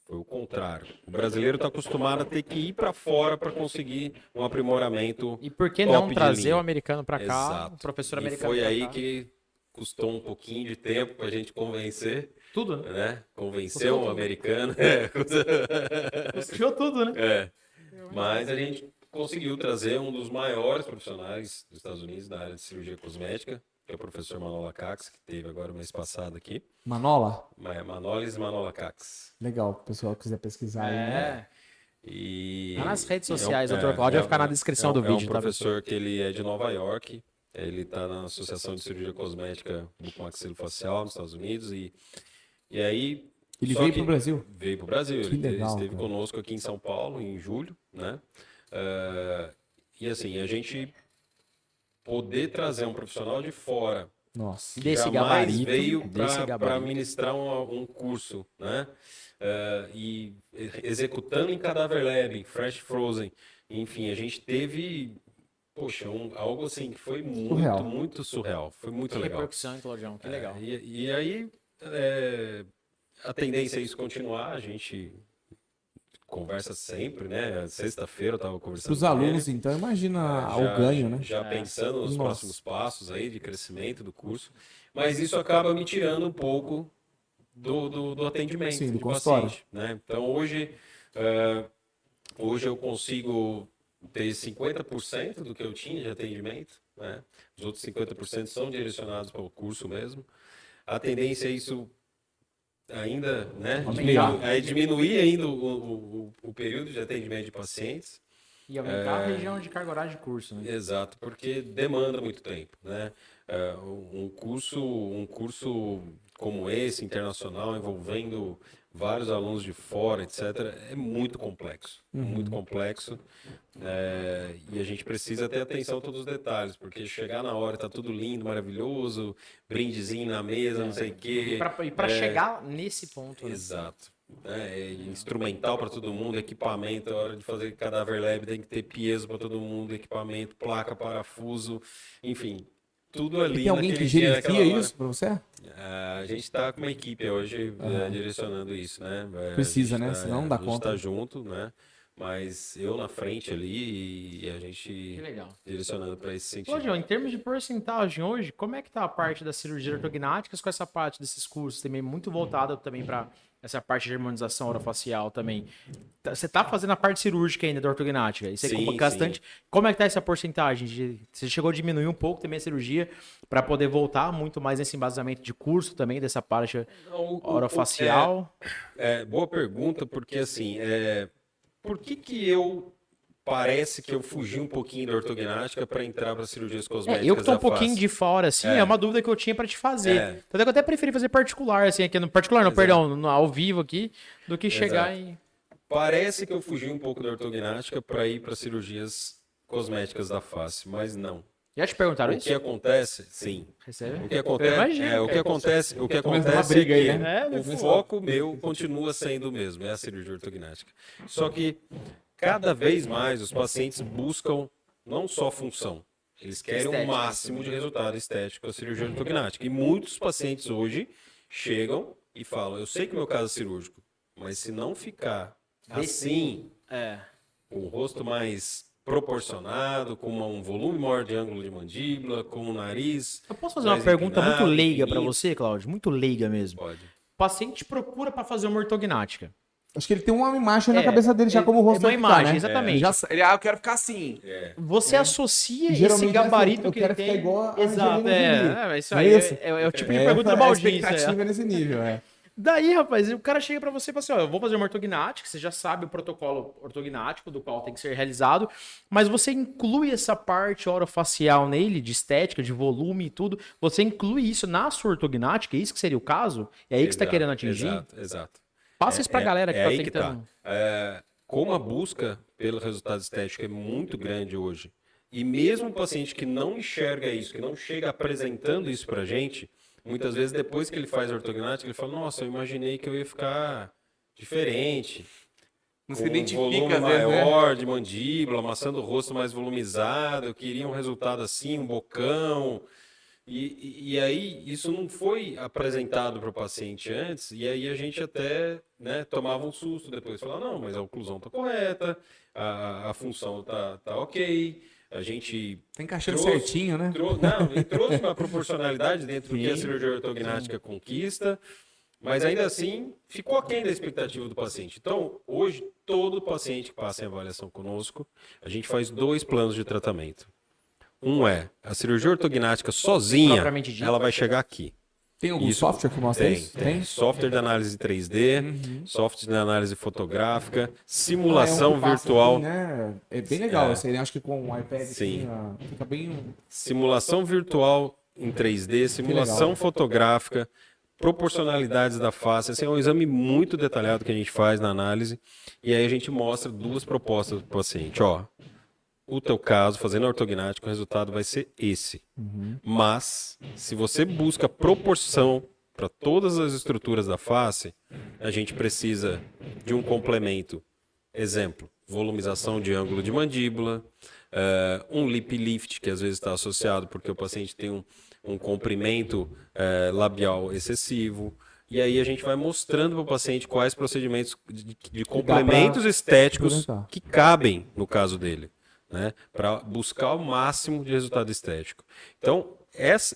Foi o contrário. O brasileiro está acostumado a ter que ir para fora para conseguir um aprimoramento. E por que não trazer o americano para cá, Exato. o professor e americano foi pra aí cá? que custou um pouquinho de tempo para a gente convencer. Tudo, né? Convencer um americano. Custou tudo, né? Mas a gente conseguiu trazer um dos maiores profissionais dos Estados Unidos da área de cirurgia cosmética, que é o professor Manola Cax, que teve agora o mês passado aqui. Manola? Manolis Manola Cax. Legal, o pessoal quiser pesquisar aí, né? E tá nas redes sociais, Dr. Cláudio, vai ficar na descrição do vídeo. É um professor que ele é de Nova York, ele está na Associação de Cirurgia Cosmética Bucomaxilofacial nos Estados Unidos e aí... Ele veio para o Brasil? Veio para o Brasil, ele esteve cara. conosco aqui em São Paulo em julho, né? E assim, a gente poder trazer um profissional de fora, nossa, desse jamais gabarito, veio para ministrar um curso, né? E executando em Cadaver Lab, em Fresh Frozen, enfim, a gente teve, poxa, algo assim que foi muito surreal, foi muito legal. Repercussão, Claudião, que legal. E aí, a tendência é isso continuar, a gente conversa sempre, né? Sexta-feira eu estava conversando com os alunos, então, imagina o ganho, né? Já pensando nos próximos passos aí de crescimento do curso, mas isso acaba me tirando um pouco do atendimento, sim, do consultório, né? Então, hoje eu consigo ter 50% do que eu tinha de atendimento, né? Os outros 50% são direcionados para o curso mesmo. A tendência é isso ainda, né, diminuir ainda o período de atendimento de pacientes. E aumentar a região de carga horária de curso, né? Exato, porque demanda muito tempo, né? Um curso como esse, internacional, envolvendo vários alunos de fora, etc., é muito complexo, muito complexo. E a gente precisa ter atenção a todos os detalhes, porque chegar na hora tá tudo lindo, maravilhoso, brindezinho na mesa, não sei o quê. E para chegar nesse ponto, né? Exato. Instrumental para todo mundo, equipamento, a hora de fazer Cadaver Lab tem que ter piezo para todo mundo, equipamento, placa, parafuso, enfim, tudo ali. E tem alguém que gerencia isso para você? A gente está com uma equipe hoje direcionando isso, né? Precisa, né? Senão não dá conta. A gente está junto, né? Mas eu na frente ali e a gente direcionando para esse sentido. Claudio, em termos de porcentagem hoje, como é que tá a parte das cirurgias ortognáticas com essa parte desses cursos também muito voltada também para essa parte de harmonização orofacial também? Você tá fazendo a parte cirúrgica ainda da ortognática? Isso é bastante. Como é que tá essa porcentagem? Você chegou a diminuir um pouco também a cirurgia para poder voltar muito mais nesse embasamento de curso também dessa parte orofacial? Boa pergunta, porque assim, por que eu parece que eu fugi um pouquinho da ortognática para entrar para cirurgias cosméticas? Eu que tô um pouquinho de fora, assim, é uma dúvida que eu tinha para te fazer. Então eu até preferi fazer particular, assim, aqui no particular, não, perdão, ao vivo aqui, do que chegar em... Parece que eu fugi um pouco da ortognática para ir para cirurgias cosméticas da face, mas não. Já te perguntaram isso? O que acontece? Sim. Recebe? O que acontece uma é briga que aí, né? o foco meu continua sendo o mesmo, é a cirurgia ortognática. Só que cada vez mais os pacientes buscam não só função, eles querem o máximo de resultado estético com a cirurgia ortognática. E muitos pacientes hoje chegam e falam, eu sei que o meu caso é cirúrgico, mas se não ficar assim, com o rosto mais proporcionado, com um volume maior de ângulo de mandíbula, com o nariz... Eu posso fazer uma pergunta muito leiga para infinito. você, Cláudio? Muito leiga mesmo. Pode. O paciente procura para fazer uma ortognática. Acho que ele tem uma imagem na cabeça dele já como o rosto uma vai ficar, imagem, né? exatamente. Eu quero ficar assim. Você associa Geralmente esse gabarito eu que quero ele tem... ficar igual a Exato, Angelina Jolie. isso Não aí é isso? é o tipo de pergunta do A Baldinho. expectativa é nesse nível, Daí, rapaz, o cara chega pra você e fala assim, ó, eu vou fazer uma ortognática, você já sabe o protocolo ortognático do qual tem que ser realizado, mas você inclui essa parte orofacial nele, de estética, de volume e tudo, você inclui isso na sua ortognática, é isso que seria o caso? É aí que você tá querendo atingir? Exato. Passa isso pra galera que tá aí tentando. Como a busca pelo resultado estético é muito grande hoje, e mesmo o paciente que não enxerga isso, que não chega apresentando isso pra gente, muitas vezes depois que ele faz a ortognática, ele fala, nossa, eu imaginei que eu ia ficar diferente. Não com se identifica, um volume às vezes, né? maior de mandíbula, amassando o rosto mais volumizado, eu queria um resultado assim, um bocão. E aí isso não foi apresentado para o paciente antes, e aí a gente até tomava um susto depois, falava, não, mas a oclusão está correta, a função está ok, a gente... Tá encaixando certinho, né? Trouxe uma proporcionalidade dentro do que a cirurgia ortognática conquista, mas ainda assim ficou aquém da expectativa do paciente. Então, hoje, todo paciente que passa em avaliação conosco, a gente faz 2 planos de tratamento. Um é a cirurgia ortognática sozinha, ela vai chegar aqui. Tem algum software que mostra isso? Tem. Software de análise 3D, software de análise fotográfica, simulação virtual. Assim, né? É bem legal isso aí, né? Acho que com o iPad Sim. Assim, fica bem... Simulação virtual em 3D, simulação fotográfica, proporcionalidades da face. Esse é um exame muito detalhado que a gente faz na análise. E aí a gente mostra 2 propostas para o paciente. Ó, o teu caso, fazendo ortognática, o resultado vai ser esse. Mas, se você busca proporção para todas as estruturas da face, a gente precisa de um complemento. Exemplo, volumização de ângulo de mandíbula, um lip lift, que às vezes está associado porque o paciente tem um comprimento labial excessivo. E aí a gente vai mostrando para o paciente quais procedimentos de complementos estéticos que cabem no caso dele, né, para buscar o máximo de resultado estético. Então,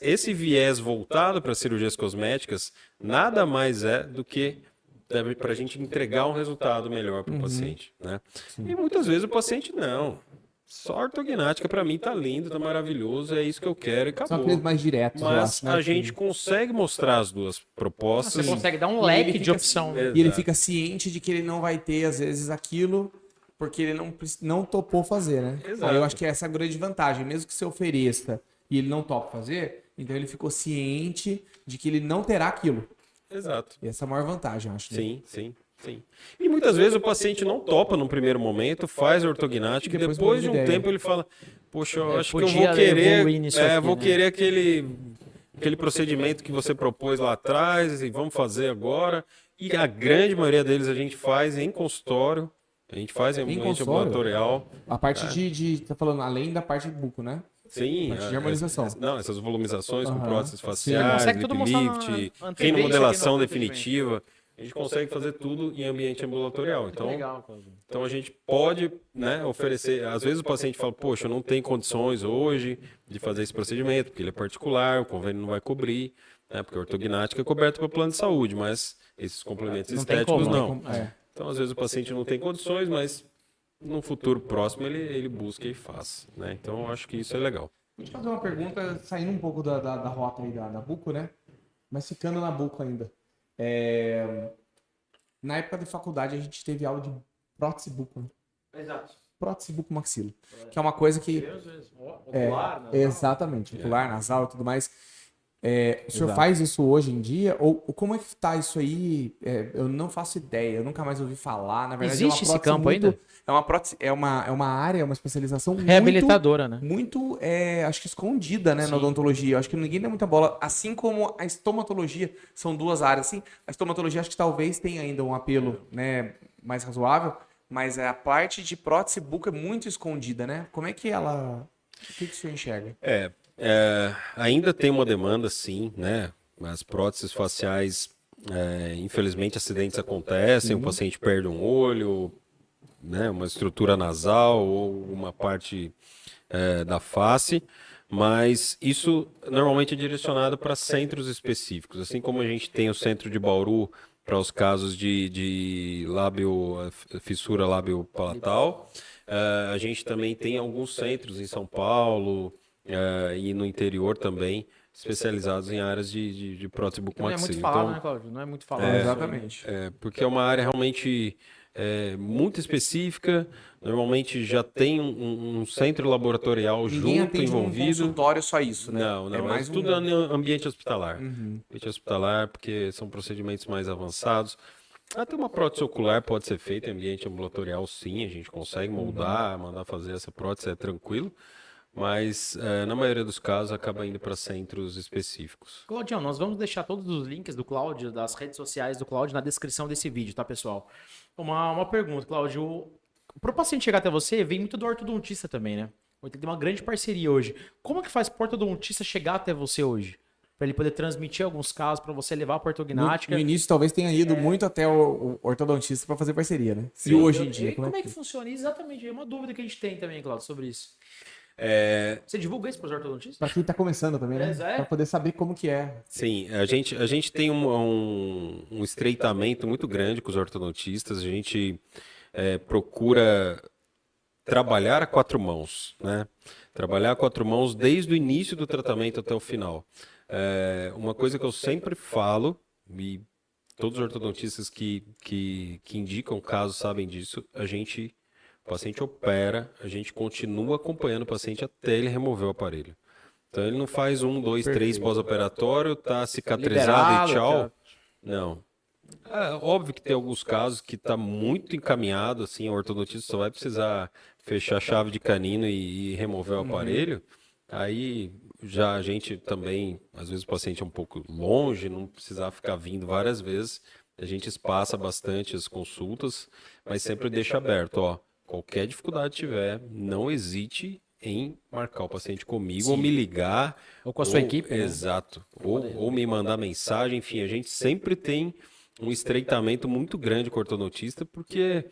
esse viés voltado para cirurgias cosméticas nada mais é do que para a gente entregar um resultado melhor para o paciente. Né? E muitas vezes o paciente, não, só ortognática para mim tá lindo, tá maravilhoso, é isso que eu quero e acabou. São aqueles mais diretos. Mas a gente consegue mostrar as 2 propostas. Você consegue dar um leque de opção. E ele fica ciente de que ele não vai ter, às vezes, aquilo... porque ele não topou fazer, né? Exato. Aí eu acho que essa é a grande vantagem. Mesmo que você ofereça e ele não topa fazer, então ele ficou ciente de que ele não terá aquilo. Exato. E essa é a maior vantagem, eu acho. Sim, sim, sim. E muitas vezes o paciente não topa no primeiro momento, faz a ortognática e depois de um tempo ele fala, poxa, eu acho que eu vou querer, vou querer aquele procedimento que você propôs lá atrás e vamos fazer agora. E a grande maioria deles a gente faz em consultório. A gente faz em ambiente ambulatorial. A parte de tá falando, além da parte de buco, né? Sim. A parte de harmonização. Essas volumizações com próteses faciais, lip lift, remodelação definitiva. A gente consegue fazer tudo em ambiente ambulatorial. Então a gente pode, né, oferecer... Às vezes o paciente fala, poxa, eu não tenho condições hoje de fazer esse procedimento, porque ele é particular, o convênio não vai cobrir, né, porque a ortognática é coberta pelo plano de saúde, mas esses complementos estéticos não. Então, às vezes, o paciente não tem condições, mas no futuro próximo ele busca e faz. Né? Então, eu acho que isso é legal. Deixa eu fazer uma pergunta, saindo um pouco da rota aí da buco, né? Mas ficando na buco ainda. Na época da faculdade, a gente teve aula de prótese buco. Né? Exato. Prótese buco maxilo. Que é uma coisa que... Ocular, nasal. Exatamente. Ocular, nasal e tudo mais. O senhor faz isso hoje em dia? Ou como é que tá isso aí? Eu não faço ideia, eu nunca mais ouvi falar. Na verdade, existe esse campo ainda? É uma prótese, é uma área, uma especialização reabilitadora, né? Muito, acho que escondida, né, na odontologia. Eu acho que ninguém dá muita bola. Assim como a estomatologia, são 2 áreas. Assim, a estomatologia acho que talvez tenha ainda um apelo, né, mais razoável, mas a parte de prótese buco é muito escondida, né? Como é que ela... O que o senhor enxerga? Ainda tem uma demanda, sim, né? As próteses faciais, infelizmente, acidentes acontecem, o paciente perde um olho, né? Uma estrutura nasal ou uma parte da face, mas isso normalmente é direcionado para centros específicos, assim como a gente tem o centro de Bauru para os casos de fissura lábio-palatal, a gente também tem alguns centros em São Paulo, e no interior também, especializados em áreas de prótese bucomaxilo. Não é muito falado, né, Cláudio? Não é muito falado. Exatamente. Porque é uma área realmente muito específica, normalmente já tem um centro laboratorial junto, envolvido. Um consultório só isso, né? Não, é tudo no ambiente hospitalar. Ambiente hospitalar, porque são procedimentos mais avançados. Até uma prótese ocular pode ser feita em ambiente ambulatorial, sim, a gente consegue moldar, mandar fazer essa prótese, é tranquilo. Mas, na maioria dos casos, acaba indo para centros específicos. Claudião, nós vamos deixar todos os links do Cláudio, das redes sociais do Cláudio, na descrição desse vídeo, tá, pessoal? Uma pergunta, Cláudio. Para o paciente chegar até você, vem muito do ortodontista também, né? Tem uma grande parceria hoje. Como é que faz para o ortodontista chegar até você hoje? Para ele poder transmitir alguns casos, para você levar para a ortognática. No início, talvez tenha ido muito até o ortodontista para fazer parceria, né? Sim. E hoje em dia, como é que funciona? Exatamente, é uma dúvida que a gente tem também, Cláudio, sobre isso. Você divulga isso para os ortodontistas? Para quem está começando também, né? Para poder saber como que é. Sim, a gente tem um estreitamento muito grande com os ortodontistas. A gente procura trabalhar a 4 mãos, né? Trabalhar a 4 mãos desde o início do tratamento até o final. Uma coisa que eu sempre falo, e todos os ortodontistas que indicam casos sabem disso, o paciente opera, a gente continua acompanhando o paciente até ele remover o aparelho. Então ele não faz 1, 2, 3 pós-operatório, tá cicatrizado e tchau. Não. Óbvio que tem alguns casos que está muito encaminhado, assim, o ortodontista só vai precisar fechar a chave de canino e remover o aparelho. Aí já a gente também, às vezes o paciente é um pouco longe, não precisar ficar vindo várias vezes, a gente espaça bastante as consultas, mas sempre deixa aberto, ó, qualquer dificuldade tiver, não hesite em marcar o paciente comigo. Sim. Ou me ligar. Ou com a sua equipe, né? Exato. Ou me mandar mensagem, enfim, a gente sempre tem um estreitamento muito grande com o ortodontista, porque...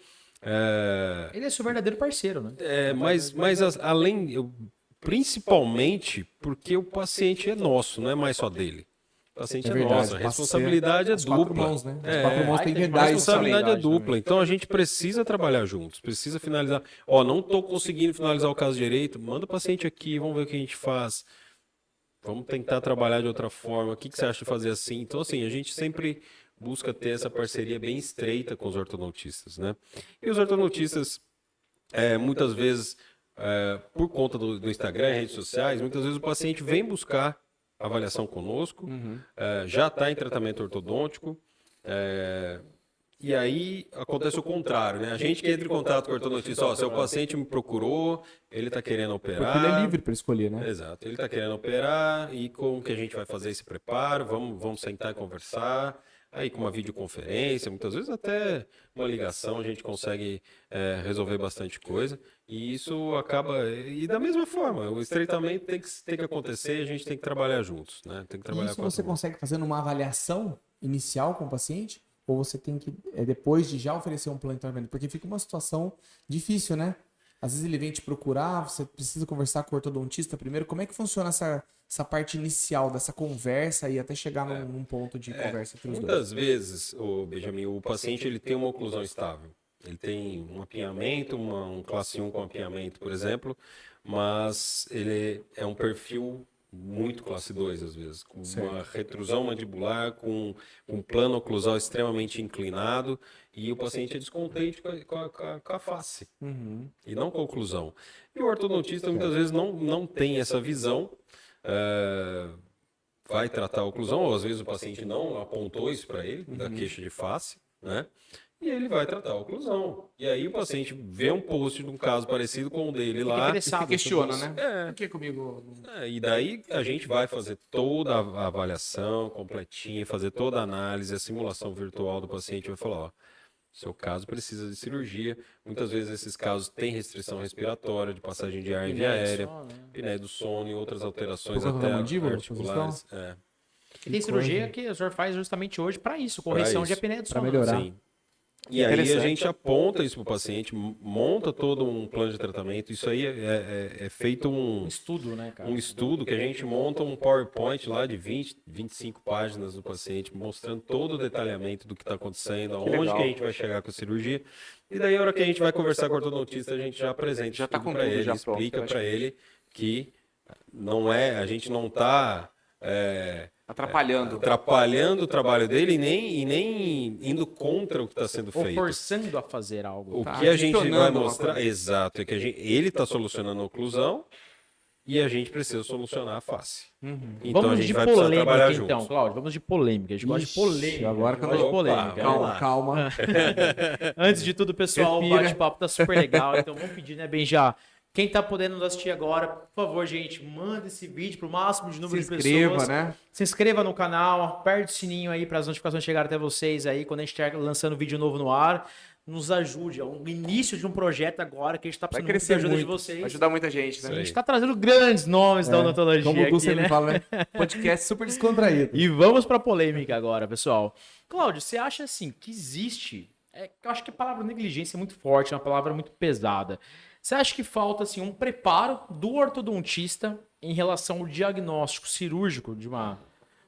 Ele é seu verdadeiro parceiro, né? Principalmente porque o paciente é nosso, não é mais só dele. O paciente é nosso, a responsabilidade é dupla. 4 mãos, né? As 4 mãos tem que dar. A responsabilidade é dupla, então a gente precisa trabalhar juntos, precisa finalizar. Ó, não estou conseguindo finalizar o caso direito, manda o paciente aqui, vamos ver o que a gente faz. Vamos tentar trabalhar de outra forma, o que você acha de fazer assim? Então, assim, a gente sempre busca ter essa parceria bem estreita com os ortodontistas, né? E os ortodontistas, muitas vezes, por conta do Instagram e redes sociais, muitas vezes o paciente vem buscar avaliação conosco, já está em tratamento ortodôntico, e aí acontece o contrário, né? A gente que entra em contato com o ortodontista, ó, seu paciente me procurou, ele está querendo operar. Porque ele é livre para escolher, né? Exato, ele está querendo operar, e como que a gente vai fazer esse preparo? Vamos sentar e conversar. Aí com uma videoconferência, muitas vezes até uma ligação, a gente consegue resolver bastante coisa. E isso acaba... E da mesma forma, o estreitamento tem que acontecer e a gente tem que trabalhar juntos, né? Tem que trabalhar isso você consegue fazer numa avaliação inicial com o paciente? Ou você tem que, depois de já oferecer um plano de tratamento? Porque fica uma situação difícil, né? Às vezes ele vem te procurar, você precisa conversar com o ortodontista primeiro. Como é que funciona essa parte inicial dessa conversa e até chegar num ponto de conversa entre os dois? Muitas vezes, Benjamin, o paciente ele tem uma oclusão estável. Ele tem um apinhamento, um classe 1 com apinhamento, por exemplo, mas ele é um perfil muito classe 2, às vezes, com uma retrusão mandibular, com um plano oclusal extremamente inclinado, e o paciente é descontente com a face, e não com a oclusão. E o ortodontista muitas vezes não tem essa visão, vai tratar a oclusão, ou às vezes o paciente não apontou isso para ele, da queixa de face, né? E ele vai tratar a oclusão. E aí o paciente vê um post de um caso parecido com o dele lá. E se questiona, né? Por que comigo? E daí a gente vai fazer toda a avaliação completinha, fazer toda a análise, a simulação virtual do paciente, vai falar, ó, seu caso precisa de cirurgia. Muitas vezes esses casos têm restrição respiratória, de passagem de ar em via aérea, apneia do sono e outras alterações até articulares. E tem cirurgia que o senhor faz justamente hoje para isso, correção de apneia do sono. Para melhorar. Sim. E aí a gente aponta isso para o paciente, monta todo um plano de tratamento. Isso aí é feito um estudo, né, cara? Um estudo que a gente monta um PowerPoint lá de 20, 25 páginas do paciente, mostrando todo o detalhamento do que está acontecendo, aonde que a gente vai chegar com a cirurgia. E daí, a hora que a gente vai conversar com o ortodontista, a gente já apresenta, já está para ele, explica para ele que a gente não está atrapalhando o trabalho dele e nem indo contra o que está sendo feito. Ou forçando a fazer algo. O que a gente vai mostrar, exato, é que ele está solucionando a oclusão e a gente precisa solucionar a face. Então vamos a gente de vai precisar trabalhar polêmica, então, Cláudio, vamos de polêmica. A gente gosta de polêmica. Agora que eu gosto de polêmica. Calma. Antes de tudo, pessoal, o bate-papo tá super legal. Então vamos pedir, né, Benja? Quem tá podendo nos assistir agora, por favor, gente, manda esse vídeo pro máximo de número de pessoas. Né? Se inscreva no canal, aperte o sininho aí para as notificações chegarem até vocês aí quando a gente estiver lançando vídeo novo no ar. Nos ajude, é o início de um projeto agora que a gente tá precisando muito da ajuda de vocês. Vai ajudar muita gente, né? A gente tá trazendo grandes nomes da odontologia como o Du aqui, né? fala, né? Podcast super descontraído. E vamos pra polêmica agora, pessoal. Cláudio, você acha assim que existe... eu acho que a palavra negligência é muito forte, é uma palavra muito pesada. Você acha que falta assim, um preparo do ortodontista em relação ao diagnóstico cirúrgico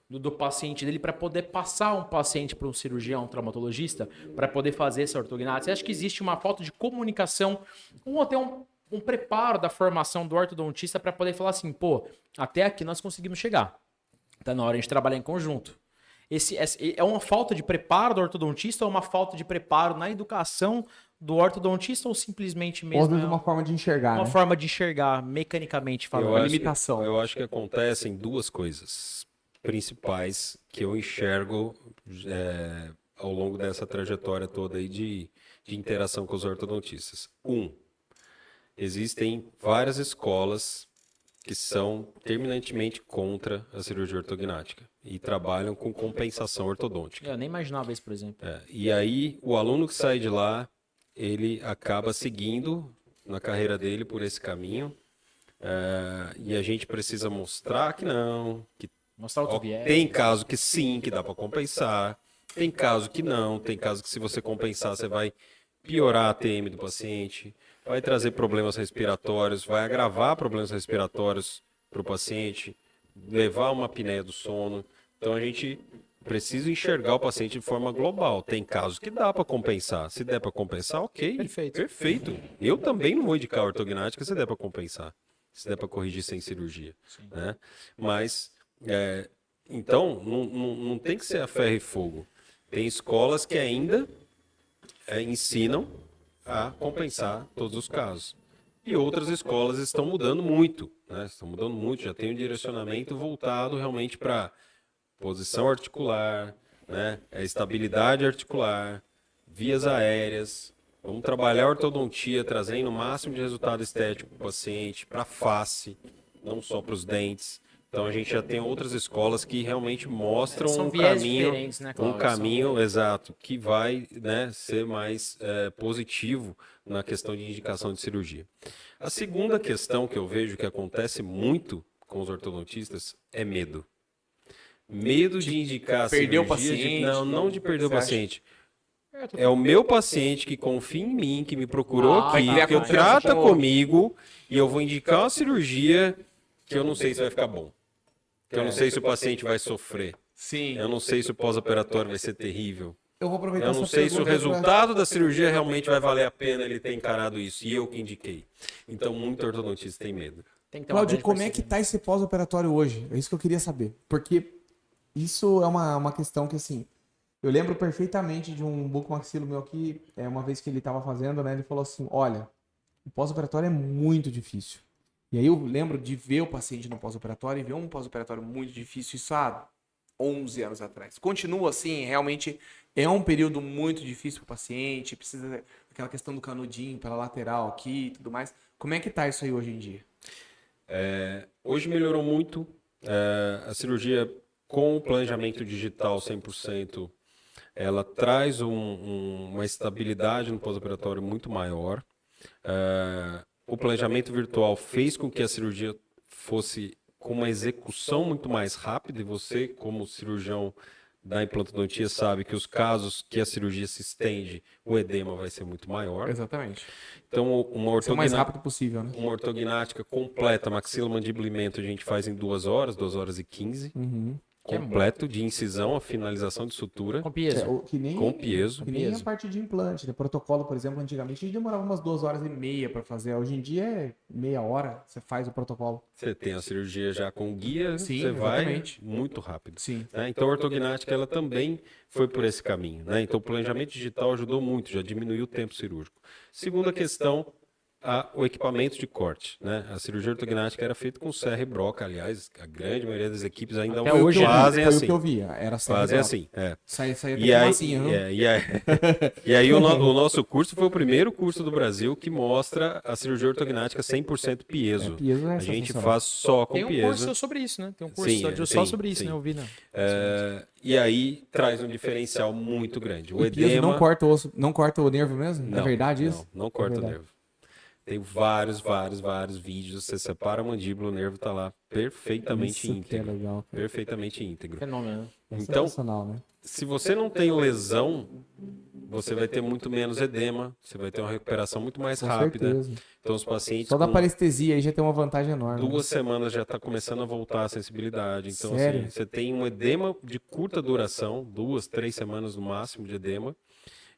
do paciente dele para poder passar um paciente para um cirurgião, um traumatologista, para poder fazer essa ortognática? Você acha que existe uma falta de comunicação ou até um preparo da formação do ortodontista para poder falar assim, pô, até aqui nós conseguimos chegar. Tá na hora de trabalhar em conjunto. É uma falta de preparo do ortodontista ou uma falta de preparo na educação do ortodontista ou simplesmente mesmo... Ou às vezes uma forma de enxergar, Uma forma de enxergar, mecanicamente falando. Uma limitação. Eu acho que acontecem duas coisas principais que eu enxergo ao longo dessa trajetória toda aí de interação com os ortodontistas. Existem várias escolas que são terminantemente contra a cirurgia ortognática e trabalham com compensação ortodôntica. Eu nem imaginava isso, por exemplo. E aí, o aluno que sai de lá, ele acaba seguindo na carreira dele por esse caminho, e a gente precisa mostrar que não, que mostrar outro viés. Tem caso que sim, que dá para compensar, tem caso que não, tem caso que se você compensar, você vai piorar a ATM do paciente, vai trazer problemas respiratórios, vai agravar problemas respiratórios para o paciente, levar uma apneia do sono. Então a gente precisa enxergar o paciente de forma global. Tem casos que dá para compensar. Se der para compensar, ok. Perfeito. Eu também não vou indicar ortognática se der para compensar. Se der para corrigir sem cirurgia. Né? Mas, então, não tem que ser a ferro e fogo. Tem escolas que ainda ensinam a compensar todos os casos. E outras escolas estão mudando muito, né? Estão mudando muito, já tem um direcionamento voltado realmente para posição articular, né? Estabilidade articular, vias aéreas. Vamos trabalhar a ortodontia, trazendo o máximo de resultado estético para o paciente, para a face, não só para os dentes. Então a gente já tem outras escolas que realmente mostram um caminho, né, Cláudio? Um caminho exato que vai, né, ser mais positivo na questão de indicação de cirurgia. A segunda questão que eu vejo que acontece muito com os ortodontistas é medo. Medo de indicar a cirurgia, o paciente, não de perder o paciente. É o meu paciente que confia em mim, que me procurou aqui, que trata comigo e eu vou indicar uma cirurgia que eu não sei se vai ficar bom. Eu não sei se o paciente vai sofrer. Sim. Eu não sei se o pós-operatório vai ser terrível. Eu vou aproveitar. Eu não sei se o resultado da cirurgia realmente vai valer a pena ele ter encarado isso. E eu que indiquei. Então, muito ortodontista tem medo. Cláudio, como é que tá esse pós-operatório hoje? É isso que eu queria saber. Porque isso é uma questão que, assim, eu lembro perfeitamente de um bucomaxilo meu aqui, uma vez que ele estava fazendo, né? Ele falou assim, olha, o pós-operatório é muito difícil. E aí eu lembro de ver o paciente no pós-operatório e ver um pós-operatório muito difícil, isso há 11 anos atrás. Continua assim, realmente é um período muito difícil para o paciente, precisa daquela questão do canudinho pela lateral aqui e tudo mais. Como é que tá isso aí hoje em dia? Hoje melhorou muito. A cirurgia com o planejamento digital 100%, ela traz uma estabilidade no pós-operatório muito maior. O planejamento virtual fez com que a cirurgia fosse com uma execução muito mais rápida e você, como cirurgião da implantodontia, sabe que os casos que a cirurgia se estende, o edema vai ser muito maior. Exatamente. Então, o mais rápido possível, né? Uma ortognática completa, maxilomandibulamento, a gente faz em 2 horas, 2 horas e 15. Completo, de incisão a finalização de sutura. Com piezo. Com piezo. Que nem a parte de implante. Né? Protocolo, por exemplo, antigamente a gente demorava umas 2 horas e meia para fazer. Hoje em dia é meia hora, você faz o protocolo. Você tem a cirurgia já com guia, sim, você exatamente. Vai muito rápido. Sim. Né? Então a ortognática ela também foi por esse caminho. Né? Então o planejamento digital ajudou muito, já diminuiu o tempo cirúrgico. Segunda questão, o equipamento de corte. Né? A cirurgia ortognática era feita com serra e broca, aliás, a grande maioria das equipes ainda hoje fazem assim. Foi o que eu via, era serra fazem e assim. Saía e aí o nosso curso foi o primeiro curso do Brasil que mostra a cirurgia ortognática 100% piezo. A gente faz só com piezo. Tem um curso sobre isso, né? Tem um curso só sobre isso, né? Eu vi, né? E aí traz um diferencial muito grande. O edema não corta o osso, não corta o nervo mesmo? Não, é verdade isso? Não corta o nervo. Tem vários vídeos. Você separa a mandíbula, o nervo está lá perfeitamente íntegro. É legal, perfeitamente íntegro. Fenômeno. Então, né? se você não tem lesão você vai ter muito menos edema, você vai ter uma recuperação muito mais rápida. Certeza. Então os pacientes Só da parestesia aí já tem uma vantagem enorme. 2 semanas já está começando a voltar a sensibilidade. Então Sério? assim, você tem um edema de curta duração, 2, 3 semanas no máximo de edema,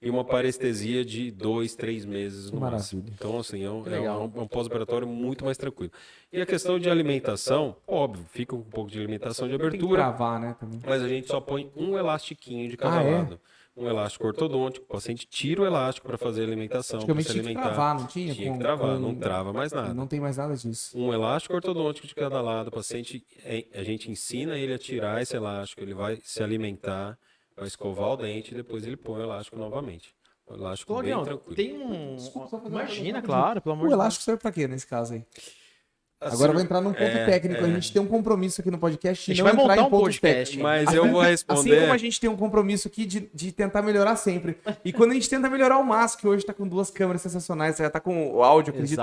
e uma parestesia de 2, 3 meses no máximo. Então assim, é um pós-operatório muito mais tranquilo. E a questão de alimentação, óbvio, fica um pouco de alimentação de abertura. Tem que travar, né? Também. Mas a gente só põe um elastiquinho de cada lado. Um elástico ortodôntico, o paciente tira o elástico para fazer a alimentação. Antigamente tinha que travar, não tinha? Tinha que travar, não trava mais nada. Não tem mais nada disso. Um elástico ortodôntico de cada lado, o paciente, a gente ensina ele a tirar esse elástico, ele vai se alimentar, vai escovar o dente e depois ele põe o elástico novamente. O elástico Claudião, bem tranquilo. tem um... Desculpa, Imagina, claro, pelo amor de O Deus. elástico serve pra quê nesse caso aí? Assim, Agora vai entrar num ponto técnico. A gente tem um compromisso aqui no podcast A gente de vai não entrar montar em um pontos podcast. técnicos. Mas eu vou responder. Assim como a gente tem um compromisso aqui de tentar melhorar sempre. E quando a gente tenta melhorar o máximo, que hoje tá com 2 câmeras sensacionais, já tá com o áudio, acredito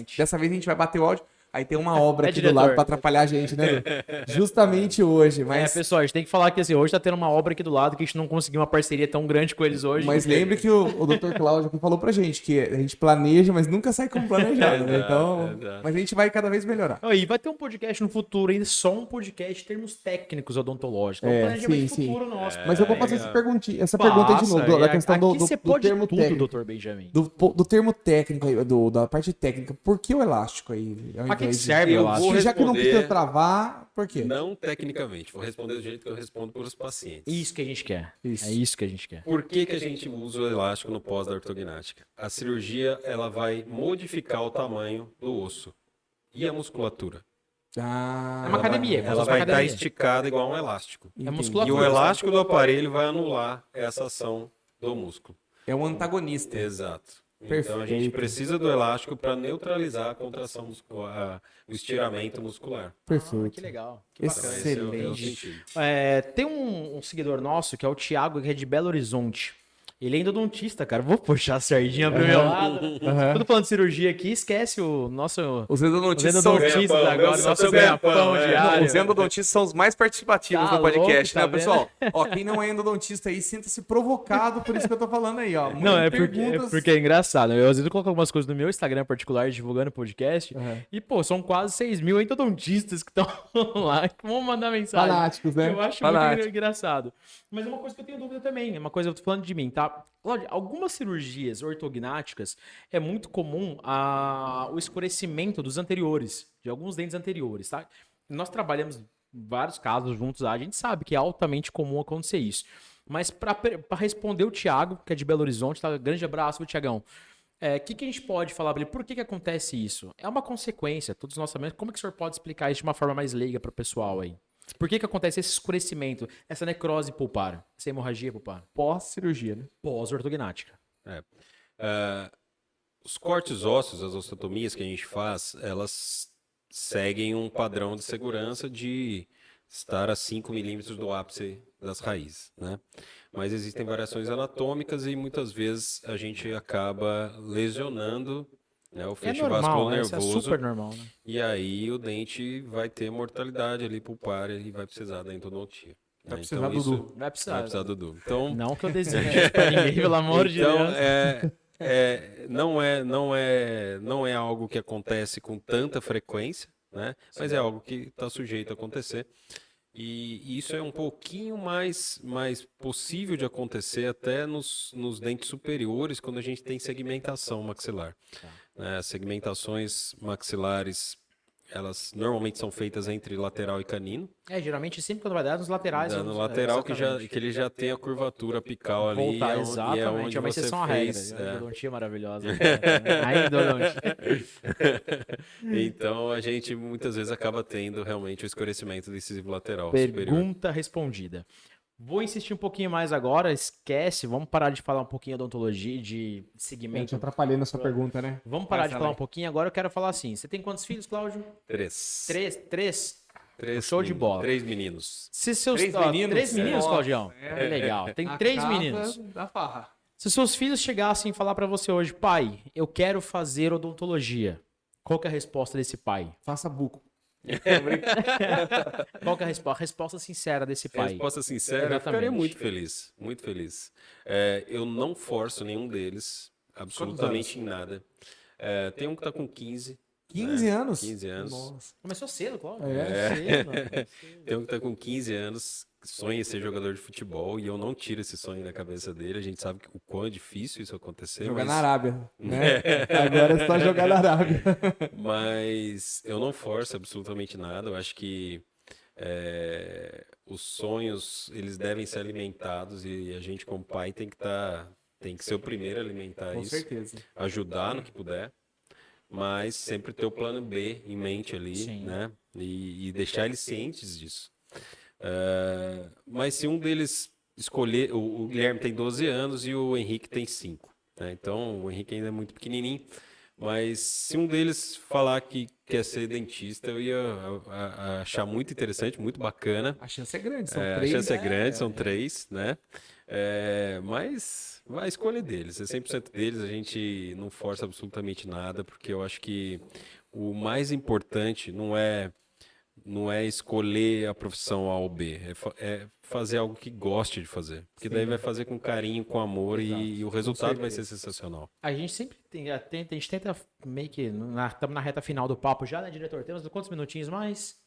que dessa vez a gente vai bater o áudio. Aí tem uma obra aqui do lado pra atrapalhar a gente, né? Justamente hoje. Mas... pessoal, a gente tem que falar que assim, hoje tá tendo uma obra aqui do lado que a gente não conseguiu uma parceria tão grande com eles hoje. Mas lembre que o Dr. Cláudio aqui falou pra gente que a gente planeja, mas nunca sai como planejado, né? Então, mas a gente vai cada vez melhorar. E vai ter um podcast no futuro ainda, só um podcast em termos técnicos odontológicos. É, um planejamento sim. futuro nosso. Mas eu vou fazer essa pergunta aí de novo, da questão do termo tudo, técnico. Dr. Benjamin. Do termo técnico, aí, da parte técnica, por que o elástico aí? Pra que serve o elástico? Já que não precisa travar, por quê? Não tecnicamente, vou responder do jeito que eu respondo para os pacientes. Isso que a gente quer. Isso. É isso que a gente quer. Por que a gente usa o elástico no pós da ortognática? A cirurgia ela vai modificar o tamanho do osso e a musculatura. É uma academia. Ela vai estar esticada igual um elástico. É musculatura. E o elástico do aparelho vai anular essa ação do músculo. É um antagonista. Exato. Perfeito. Então a gente precisa do elástico para neutralizar a contração muscular, o estiramento muscular. Perfeito. Que legal. Que bacana. Excelente. Tem um seguidor nosso, que é o Thiago, que é de Belo Horizonte. Ele é endodontista, cara. Vou puxar a sardinha pro meu lado. Quando falando de cirurgia aqui, esquece o nosso... Os endodontistas agora, nosso ganha-pão diário. Os endodontistas são os mais participativos Tá no podcast, louco, tá né, pessoal? Ó, quem não é endodontista aí, sinta-se provocado por isso que eu tô falando aí, ó. Não, é porque é engraçado. Eu às vezes coloco algumas coisas no meu Instagram particular, divulgando podcast. E, pô, são quase 6 mil endodontistas que estão lá, que vão mandar mensagem. Fanáticos, né? Eu acho muito engraçado. Mas é uma coisa que eu tenho dúvida também. É uma coisa, eu tô falando de mim, tá? Cláudio, algumas cirurgias ortognáticas é muito comum o escurecimento dos anteriores, de alguns dentes anteriores, tá? Nós trabalhamos vários casos juntos lá, a gente sabe que é altamente comum acontecer isso. Mas para responder o Thiago, que é de Belo Horizonte, tá? Grande abraço, Thiagão. O que a gente pode falar para ele? Por que acontece isso? É uma consequência, todos nós sabemos. Como é que o senhor pode explicar isso de uma forma mais leiga para o pessoal aí? Por que acontece esse escurecimento, essa necrose pulpar, essa hemorragia pulpar? Pós-cirurgia, né? Pós-ortognática. Os cortes ósseos, as osteotomias que a gente faz, elas seguem um padrão de segurança de estar a 5 milímetros do ápice das raízes, né? Mas existem variações anatômicas e muitas vezes a gente acaba lesionando, né, o feixe vascular nervoso. É super normal, né? E aí o dente vai ter mortalidade ali pulpar e vai precisar da endodontia. Vai precisar do Dudu. Vai precisar do Dudu. Então, não que eu deseje pra ninguém, pelo amor de Deus. Não é algo que acontece com tanta frequência, né? Mas é algo que está sujeito a acontecer. E isso é um pouquinho mais possível de acontecer até nos dentes superiores, quando a gente tem segmentação maxilar. As segmentações maxilares, elas normalmente são feitas entre lateral e canino. Geralmente sempre quando vai dar nos laterais. No lateral que ele já tem a curvatura apical ali. Voltar, exatamente. É uma exceção à regra. A endodontia é maravilhosa. A endodontia. Então a gente muitas vezes acaba tendo realmente o escurecimento do incisivo lateral superior. Pergunta respondida. Vou insistir um pouquinho mais agora, esquece, vamos parar de falar um pouquinho de odontologia, de segmento. Eu te atrapalhei na sua pergunta, né? Vamos parar de falar um pouquinho, agora eu quero falar assim, você tem quantos filhos, Cláudio? 3. 3? Show de meninos, bola. 3 meninos. Se seus 3 meninos? 3 meninos, Claudião? É legal, tem 3 meninos. Da farra. Se seus filhos chegassem e falar pra você hoje, pai, eu quero fazer odontologia, qual que é a resposta desse pai? Faça buco. Qual que é a resposta sincera desse pai? A resposta sincera, eu ficaria muito feliz, muito feliz. Eu não forço nenhum deles, absolutamente em nada. Tem um que tá com 15. 15 anos? 15 anos. Nossa. Começou cedo, Cláudio. Cedo. Tem um que tá com 15 anos, sonha em ser jogador de futebol, e eu não tiro esse sonho da cabeça dele. A gente sabe o quão é difícil isso acontecer. Jogar na Arábia, né? Agora é só jogar na Arábia. Mas eu não forço absolutamente nada. Eu acho que os sonhos, eles devem ser alimentados, e a gente como pai tem que ser o primeiro a alimentar Com isso. certeza. Ajudar no que puder. Mas sempre ter o plano B em mente ali, Sim. né? E deixar eles cientes disso. Mas se um deles escolher... O Guilherme tem 12 anos e o Henrique tem 5. Né? Então, o Henrique ainda é muito pequenininho. Mas se um deles falar que quer ser dentista, eu ia achar muito interessante, muito bacana. A chance é grande, são 3. A chance é grande, são 3, né? Mas vai escolher deles, é 100% deles, a gente não força absolutamente nada, porque eu acho que o mais importante não é escolher a profissão A ou B, é fazer algo que goste de fazer, porque daí vai fazer com carinho, com amor, e o resultado vai ser sensacional. A gente sempre a gente tenta meio que, estamos na reta final do papo já, né, diretor? Temos quantos minutinhos mais?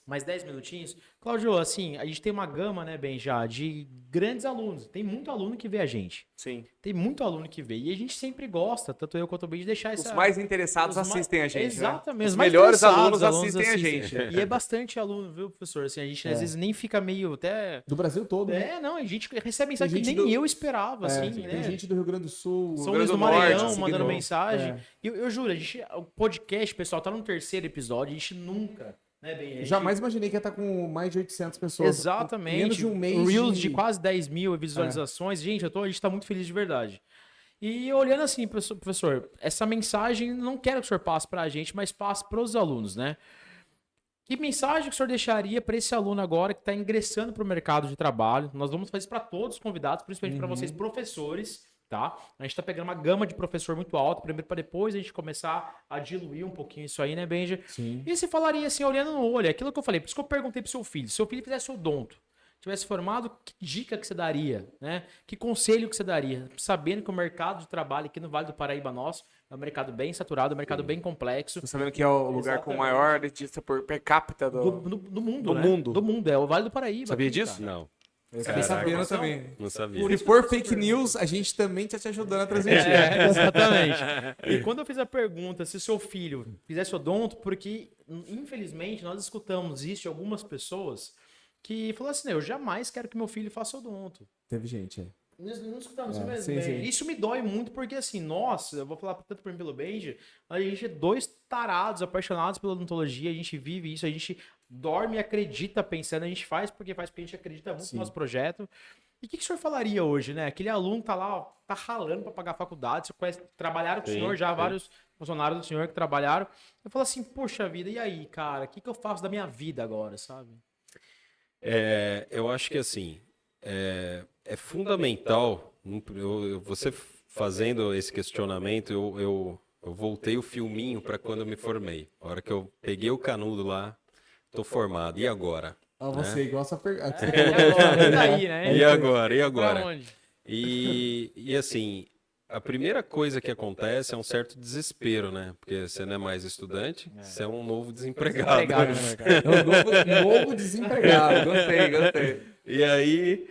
Mais 10 minutinhos. Cláudio, assim, a gente tem uma gama, né, bem já, de grandes alunos. Tem muito aluno que vê a gente. Sim. Tem muito aluno que vê. E a gente sempre gosta, tanto eu quanto o Ben, de deixar Os mais interessados assistem a gente. Exatamente. Né? Os mais melhores alunos assistem a gente. E é bastante aluno, viu, professor? Assim, a gente às vezes nem fica meio até... Do Brasil todo, né? Não, a gente recebe mensagem que nem eu esperava, assim, né? Tem gente do Rio Grande do Sul, São Luís do Maranhão Norte, mandando mensagem. É. Eu juro, o podcast, pessoal, tá no 3º episódio, a gente nunca... Né, bem, Jamais imaginei que ia estar com mais de 800 pessoas. Exatamente. Menos de um mês. Reels de quase 10 mil visualizações. Gente, a gente tá muito feliz de verdade. E olhando assim, professor, essa mensagem não quero que o senhor passe pra gente, mas passe pros alunos, né? Que mensagem que o senhor deixaria para esse aluno agora que está ingressando para o mercado de trabalho? Nós vamos fazer isso para todos os convidados, principalmente para vocês, professores, tá? A gente está pegando uma gama de professor muito alta, primeiro para depois a gente começar a diluir um pouquinho isso aí, né, Benja? Sim. E você falaria assim, olhando no olho, aquilo que eu falei, por isso que eu perguntei pro seu filho, se seu filho fizesse odonto, tivesse formado, que dica que você daria, né? Que conselho que você daria? Sabendo que o mercado de trabalho aqui no Vale do Paraíba nosso é um mercado bem saturado, um mercado bem complexo. Tô sabendo que é o lugar com maior dentista por per capita do mundo, do né? mundo. Do mundo, é o Vale do Paraíba. Sabia aqui, disso? cara. Não, Eu fiquei sabendo também. não sabia. Se for fake news, a gente também tá te ajudando a transmitir. Exatamente. E quando eu fiz a pergunta se o seu filho fizesse odonto, porque infelizmente nós escutamos isso de algumas pessoas que falaram assim, eu jamais quero que meu filho faça odonto. Teve gente, Nós não escutamos isso mesmo. sim, sim. Isso me dói muito porque, assim, nossa, eu vou falar tanto por mim pelo Benji, a gente é 2 tarados, apaixonados pela odontologia, a gente vive isso, a gente dorme e acredita pensando, a gente faz porque a gente acredita muito no nosso projeto. E o que o senhor falaria hoje, né? Aquele aluno tá lá, ó, tá ralando para pagar a faculdade, você conhece, trabalharam com o senhor já, vários funcionários do senhor que trabalharam. Eu falo assim, poxa vida, e aí, cara, o que eu faço da minha vida agora, sabe? Eu acho que assim, é fundamental, você fazendo esse questionamento, eu voltei o filminho para quando eu me formei. A hora que eu peguei o canudo lá, tô formado. E agora? Ah, você, igual essa pergunta. E daí, né? E agora? E Pra agora? onde? E assim, a primeira coisa que acontece é um certo desespero, né? Porque você não é mais estudante, você é um novo desempregado. Empregado no mercado. É um novo desempregado. Gostei. E aí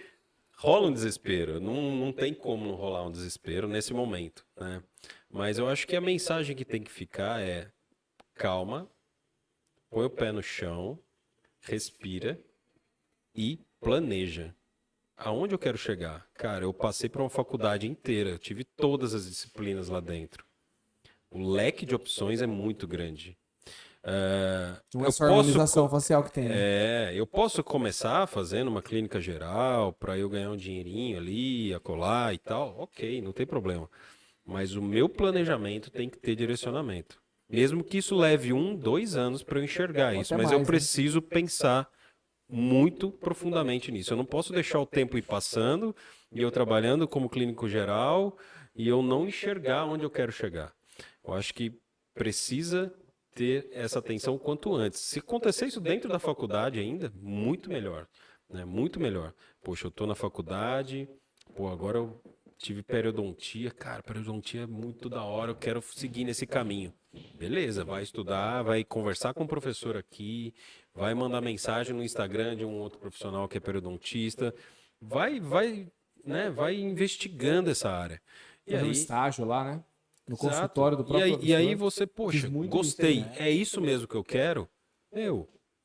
rola um desespero. Não tem como não rolar um desespero nesse momento, né? Mas eu acho que a mensagem que tem que ficar é calma, põe o pé no chão, respira e planeja. Aonde eu quero chegar? Cara, eu passei por uma faculdade inteira, eu tive todas as disciplinas lá dentro. O leque de opções é muito grande. Não é só a harmonização facial que tem. Né? Eu posso começar fazendo uma clínica geral para eu ganhar um dinheirinho ali, acolá e tal. Ok, não tem problema. Mas o meu planejamento tem que ter direcionamento. Mesmo que isso leve 1, 2 anos para eu enxergar isso. Mas mais, eu preciso pensar muito profundamente nisso. Eu não posso deixar o tempo ir passando e eu trabalhando como clínico geral e eu não enxergar onde eu quero chegar. Eu acho que precisa ter essa atenção quanto antes. Se acontecer isso dentro da faculdade ainda, muito melhor, né? Muito melhor. Poxa, eu tô na faculdade, pô, agora eu tive periodontia, cara, periodontia é muito da hora, eu quero seguir nesse caminho. Beleza, vai estudar, vai conversar com o professor aqui, vai mandar mensagem no Instagram de um outro profissional que é periodontista, vai investigando essa área. E Fazer um aí, estágio lá, né? No exato. consultório do próprio E aí professor. você, poxa, Fiz muito gostei, isso, né? é isso mesmo que eu quero?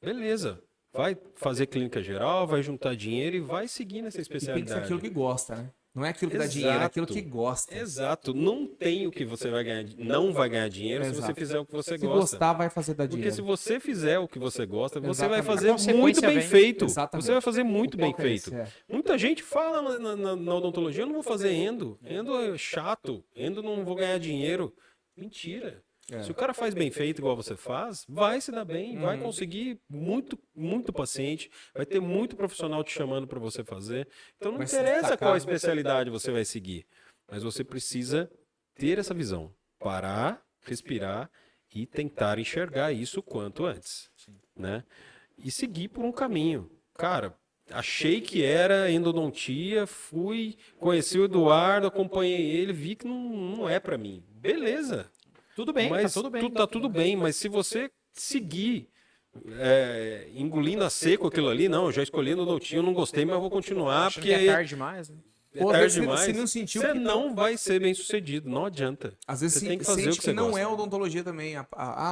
Beleza. Vai fazer clínica geral, vai juntar dinheiro e vai seguir nessa E tem que ser especialidade. aquilo que gosta, né? Não é aquilo que dá dinheiro, é Exato. aquilo que gosta. Exato. Não tem o que você vai ganhar, não vai ganhar dinheiro se você Exato. fizer o que você Se gosta. gostar, vai fazer dar Porque dinheiro. se você fizer o que você gosta, você vai Exatamente. fazer A consequência muito bem vem. feito. Exatamente. Você vai fazer muito bem foco é esse, feito. é. Muita gente fala na odontologia, eu não vou fazer endo. Endo é chato. Endo não vou ganhar dinheiro. Mentira. É. Se o cara faz bem feito igual você faz, vai se dar bem, vai conseguir muito paciente, vai ter muito profissional te chamando para você fazer. Então não Vai se interessa destacar. qual especialidade você vai seguir, mas você precisa ter essa visão, parar, respirar e tentar enxergar isso o quanto antes, né? E seguir por um caminho. Cara, achei que era endodontia, fui, conheci o Eduardo, acompanhei ele, vi que não é para mim. Beleza. Tudo bem, Mas tá tudo bem. tá tudo bem, mas se você seguir engolindo a seco aquilo ali, não, eu já escolhi endodontia, eu não gostei, mas eu vou continuar, Achando porque que é tarde demais, né? é Ou às tarde vezes demais. você não sentiu Você que- não vai ser bem sucedido, não adianta. Às vezes Você tem que fazer sente o que você não gosta. é odontologia também.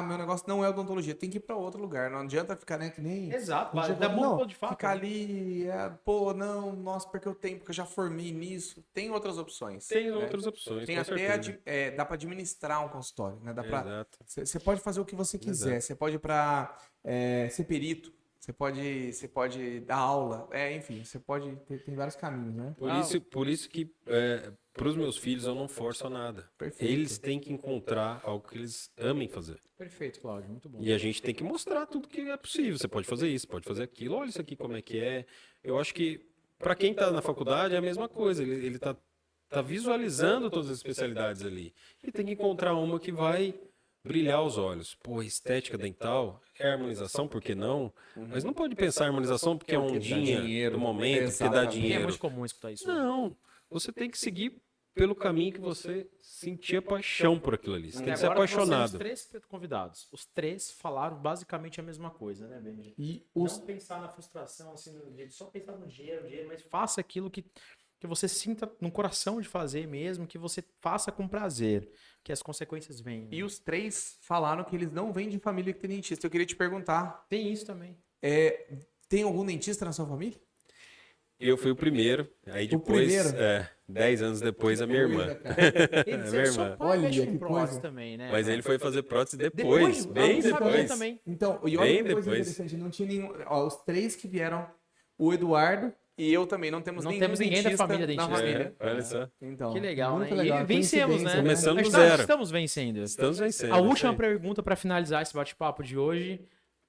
Meu negócio não é odontologia. Tem que ir pra outro lugar. Não adianta ficar, né, que nem... Exato, A gente dá já bom falou, ponto de fato. ficar ali, nossa, porque eu tenho, porque eu já formei nisso. Tem outras opções. Tem né? outras opções, Tem com até, certeza. dá pra administrar um consultório, né? Exato. Você pode fazer o que você quiser. Você pode ir pra ser perito. Você pode dar aula. Enfim, você pode... Tem vários caminhos, né? Por isso que para os meus filhos eu não forço a nada. Perfeito. Eles têm que encontrar algo que eles amem fazer. Perfeito, Cláudio, muito bom. E a gente tem que mostrar tudo que é possível. Você pode fazer isso, pode fazer aquilo. Olha isso aqui como é que é. Eu acho que para quem está na faculdade é a mesma coisa. Ele tá visualizando todas as especialidades ali. E tem que encontrar uma que vai brilhar os olhos. Pô, estética dental é harmonização, por que não? Mas não pode pensar em harmonização porque é ondinha dinheiro. do momento, porque dá Exatamente. É dinheiro. muito comum escutar isso. Não, você tem que seguir pelo caminho que você sentia paixão por aquilo ali. Você tem que ser Agora, apaixonado. Os três convidados, os três falaram basicamente a mesma coisa, né, Benji? E Não pensar na frustração, assim, só pensar no dinheiro, mas faça aquilo que você sinta no coração de fazer mesmo, que você faça com prazer, que as consequências venham. E os três falaram que eles não vêm de família que tem dentista. Eu queria te perguntar, Tem isso também. tem algum dentista na sua família? Eu fui o primeiro, aí O depois, primeiro? 10 anos depois, a minha irmã. Ele minha seu irmã. pai Olha, mexe que com prótese coisa. também, né? Mas ele foi fazer prótese depois, bem eu sabia depois. também. Então, e olha Bem que coisa depois. interessante, não tinha nenhum... Ó, os três que vieram, o Eduardo e eu também, não temos Não nenhum temos ninguém da dentista família dentista. na família. Olha só. Então, Que legal, muito né? legal. E vencemos, né? Coincidência, Começando A do gente zero. Estamos vencendo. Estamos vencendo. A última isso aí. pergunta para finalizar esse bate-papo de hoje.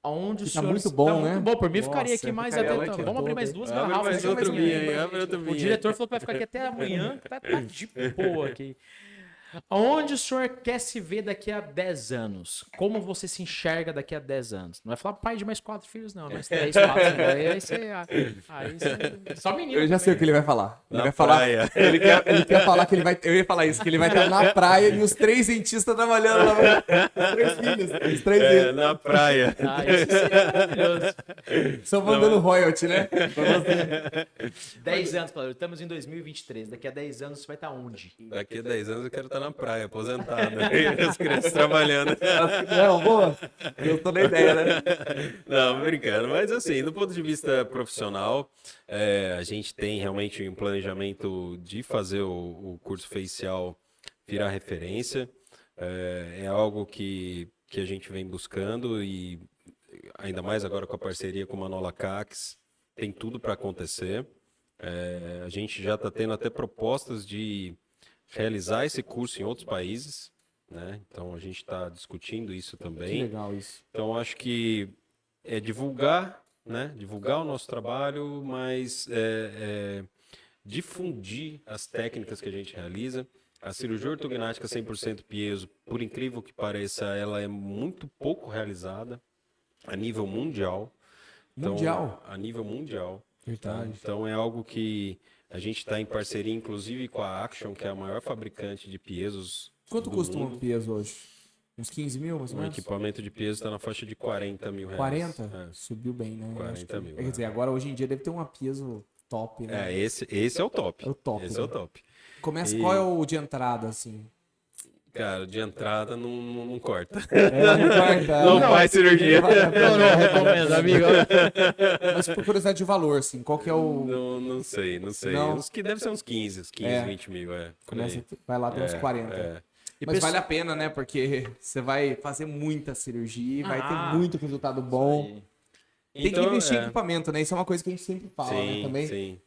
Aonde o Tá senhor muito bom, né? muito bom. Por mim, Nossa, ficaria aqui mais ficaria até. a noite Vamos abrir toda. mais duas Abre garrafas. mais aqui, outro mas vinho ninguém. aí, abre outro O vinho. diretor falou que vai ficar aqui até amanhã. Tá de boa aqui. Aonde o senhor quer se ver daqui a 10 anos? Como você se enxerga daqui a 10 anos? Não vai falar pai de mais 4 filhos, não. Mais 3, 4. Aí você... Só menino. Eu já sei o que ele vai falar. Ele Na vai falar. praia. Ele quer falar que ele vai. Eu ia falar isso, que ele vai estar na praia e os três dentistas trabalhando lá. Os três filhos. Os três deles. Na praia. Ah, isso seria maravilhoso. Só mandando royalty, né? Pra você. 10 anos, Cláudio. Estamos em 2023. Daqui a 10 anos você vai estar onde? Daqui a 10 anos eu quero estar na praia, aposentado. E as crianças trabalhando. Não, boa. Eu tô na ideia, né? Não, brincando. Mas assim, do ponto de vista profissional, a gente tem realmente um planejamento de fazer o curso facial virar referência. É algo que a gente vem buscando e ainda mais agora com a parceria com a Manola Cax, tem tudo para acontecer. A gente já está tendo até propostas de realizar esse curso em outros países, né? Então a gente está discutindo isso Que também. legal isso. Então acho que é divulgar, né? Divulgar o nosso trabalho, mas difundir as técnicas que a gente realiza. A cirurgia ortognática 100% piezo, por incrível que pareça, ela é muito pouco realizada a nível mundial. Então, Mundial? A nível mundial. Verdade. Então é algo que a gente está em parceria, inclusive, com a Action, que é a maior fabricante de piesos. Quanto do custa mundo. um peso hoje? Uns 15 mil, mais ou Um menos? equipamento de peso está na faixa de 40 mil reais. 40? É. Subiu bem, né? 40 mil, Quer dizer, agora hoje em dia deve ter uma peso top, né? Esse é o top. É o top, Esse né? é o top. Qual é o de entrada, assim? Cara, de entrada não corta. Não faz cirurgia. Não recomendo, amigo. Mas por curiosidade de valor, assim, qual que é o... Não sei. Não. Uns que deve ser uns 15, 20 mil, por Começa, aí. vai lá, tem uns 40. É. Mas vale a pena, né? Porque você vai fazer muita cirurgia, vai ter muito resultado bom. Tem que investir em equipamento, né? Isso é uma coisa que a gente sempre fala, né? Também. Sim,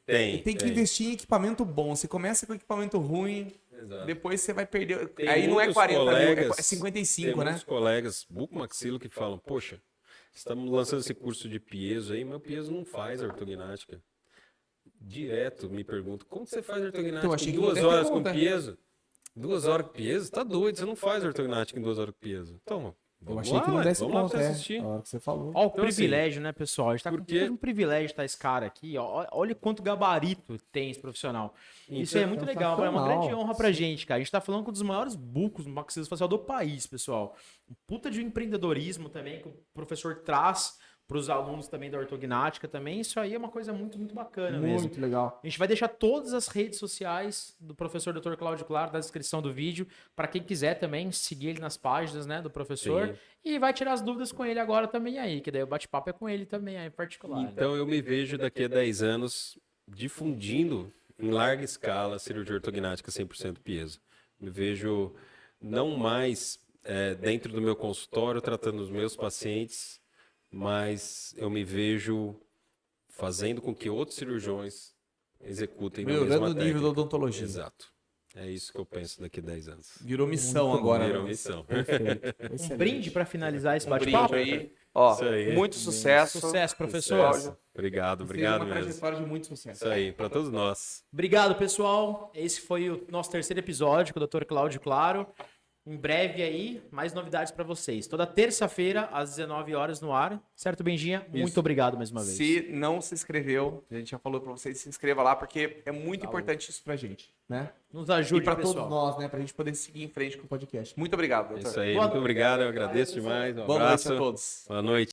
Tem que investir em equipamento bom. Você começa com equipamento ruim, Exato. depois você vai perder. Tem Aí não é muitos 40 mil, colegas- é 55, Tem né? muitos colegas bucomaxilo que falam, poxa, estamos lançando esse curso de piezo aí, meu piezo não faz ortognática. Direto me pergunto, como você faz ortognática Então, achei em que 2 não horas pergunta. com piezo? 2 horas com piezo? Tá doido, você não faz ortognática em 2 horas com piezo. Então, Eu vamos achei lá, que não ué, desse vamos lá conta, pra você assistir. a hora que você falou. Ó, o Então, privilégio, né, pessoal? A gente tá com porque- um privilégio tá esse cara aqui, ó. Olha quanto gabarito tem esse profissional. Isso é muito legal, é uma sensacional. grande honra pra gente, cara. A gente tá falando com um dos maiores bucos no maxilofacial do país, pessoal. Um puta de empreendedorismo também que o professor traz pros alunos também da ortognática também. Isso aí é uma coisa muito, muito bacana mesmo. Muito legal. A gente vai deixar todas as redes sociais do professor Dr. Cláudio Claro na descrição do vídeo, para quem quiser também seguir ele nas páginas, né, do professor. Sim. E vai tirar as dúvidas com ele agora também aí, que daí o bate-papo é com ele também aí em particular. né? Então eu me vejo daqui a 10 anos difundindo em larga escala a cirurgia ortognática 100% piezo. Me vejo não mais dentro do meu consultório tratando os meus pacientes, mas eu me vejo fazendo com que outros cirurgiões executem a mesma Melhorando o nível técnica. da odontologia. Exato. É isso que eu penso daqui a 10 anos. Virou missão agora. Virou né? missão. Perfeito. Um Excelente. brinde para finalizar esse Brinde bate-papo. aí. Ó, Isso aí. muito sucesso. Sucesso, professor. Cláudio. Obrigado Seja mesmo. uma trajetória de muito sucesso. Isso aí, para todos nós. Obrigado, pessoal. Esse foi o nosso terceiro episódio com o Dr. Cláudio Claro. Em breve aí, mais novidades para vocês. Toda terça-feira, às 19 horas no ar. Certo, Benjinha? Muito obrigado mais uma vez. Se não se inscreveu, a gente já falou pra vocês, se inscreva lá, porque é muito importante isso pra gente, né? Nos E ajude, pra pessoal. todos nós, né? Pra gente poder seguir em frente com o podcast. Muito obrigado, doutor. Isso aí, Boa- muito obrigado, eu agradeço demais. Um Boa abraço. noite a todos. Boa noite.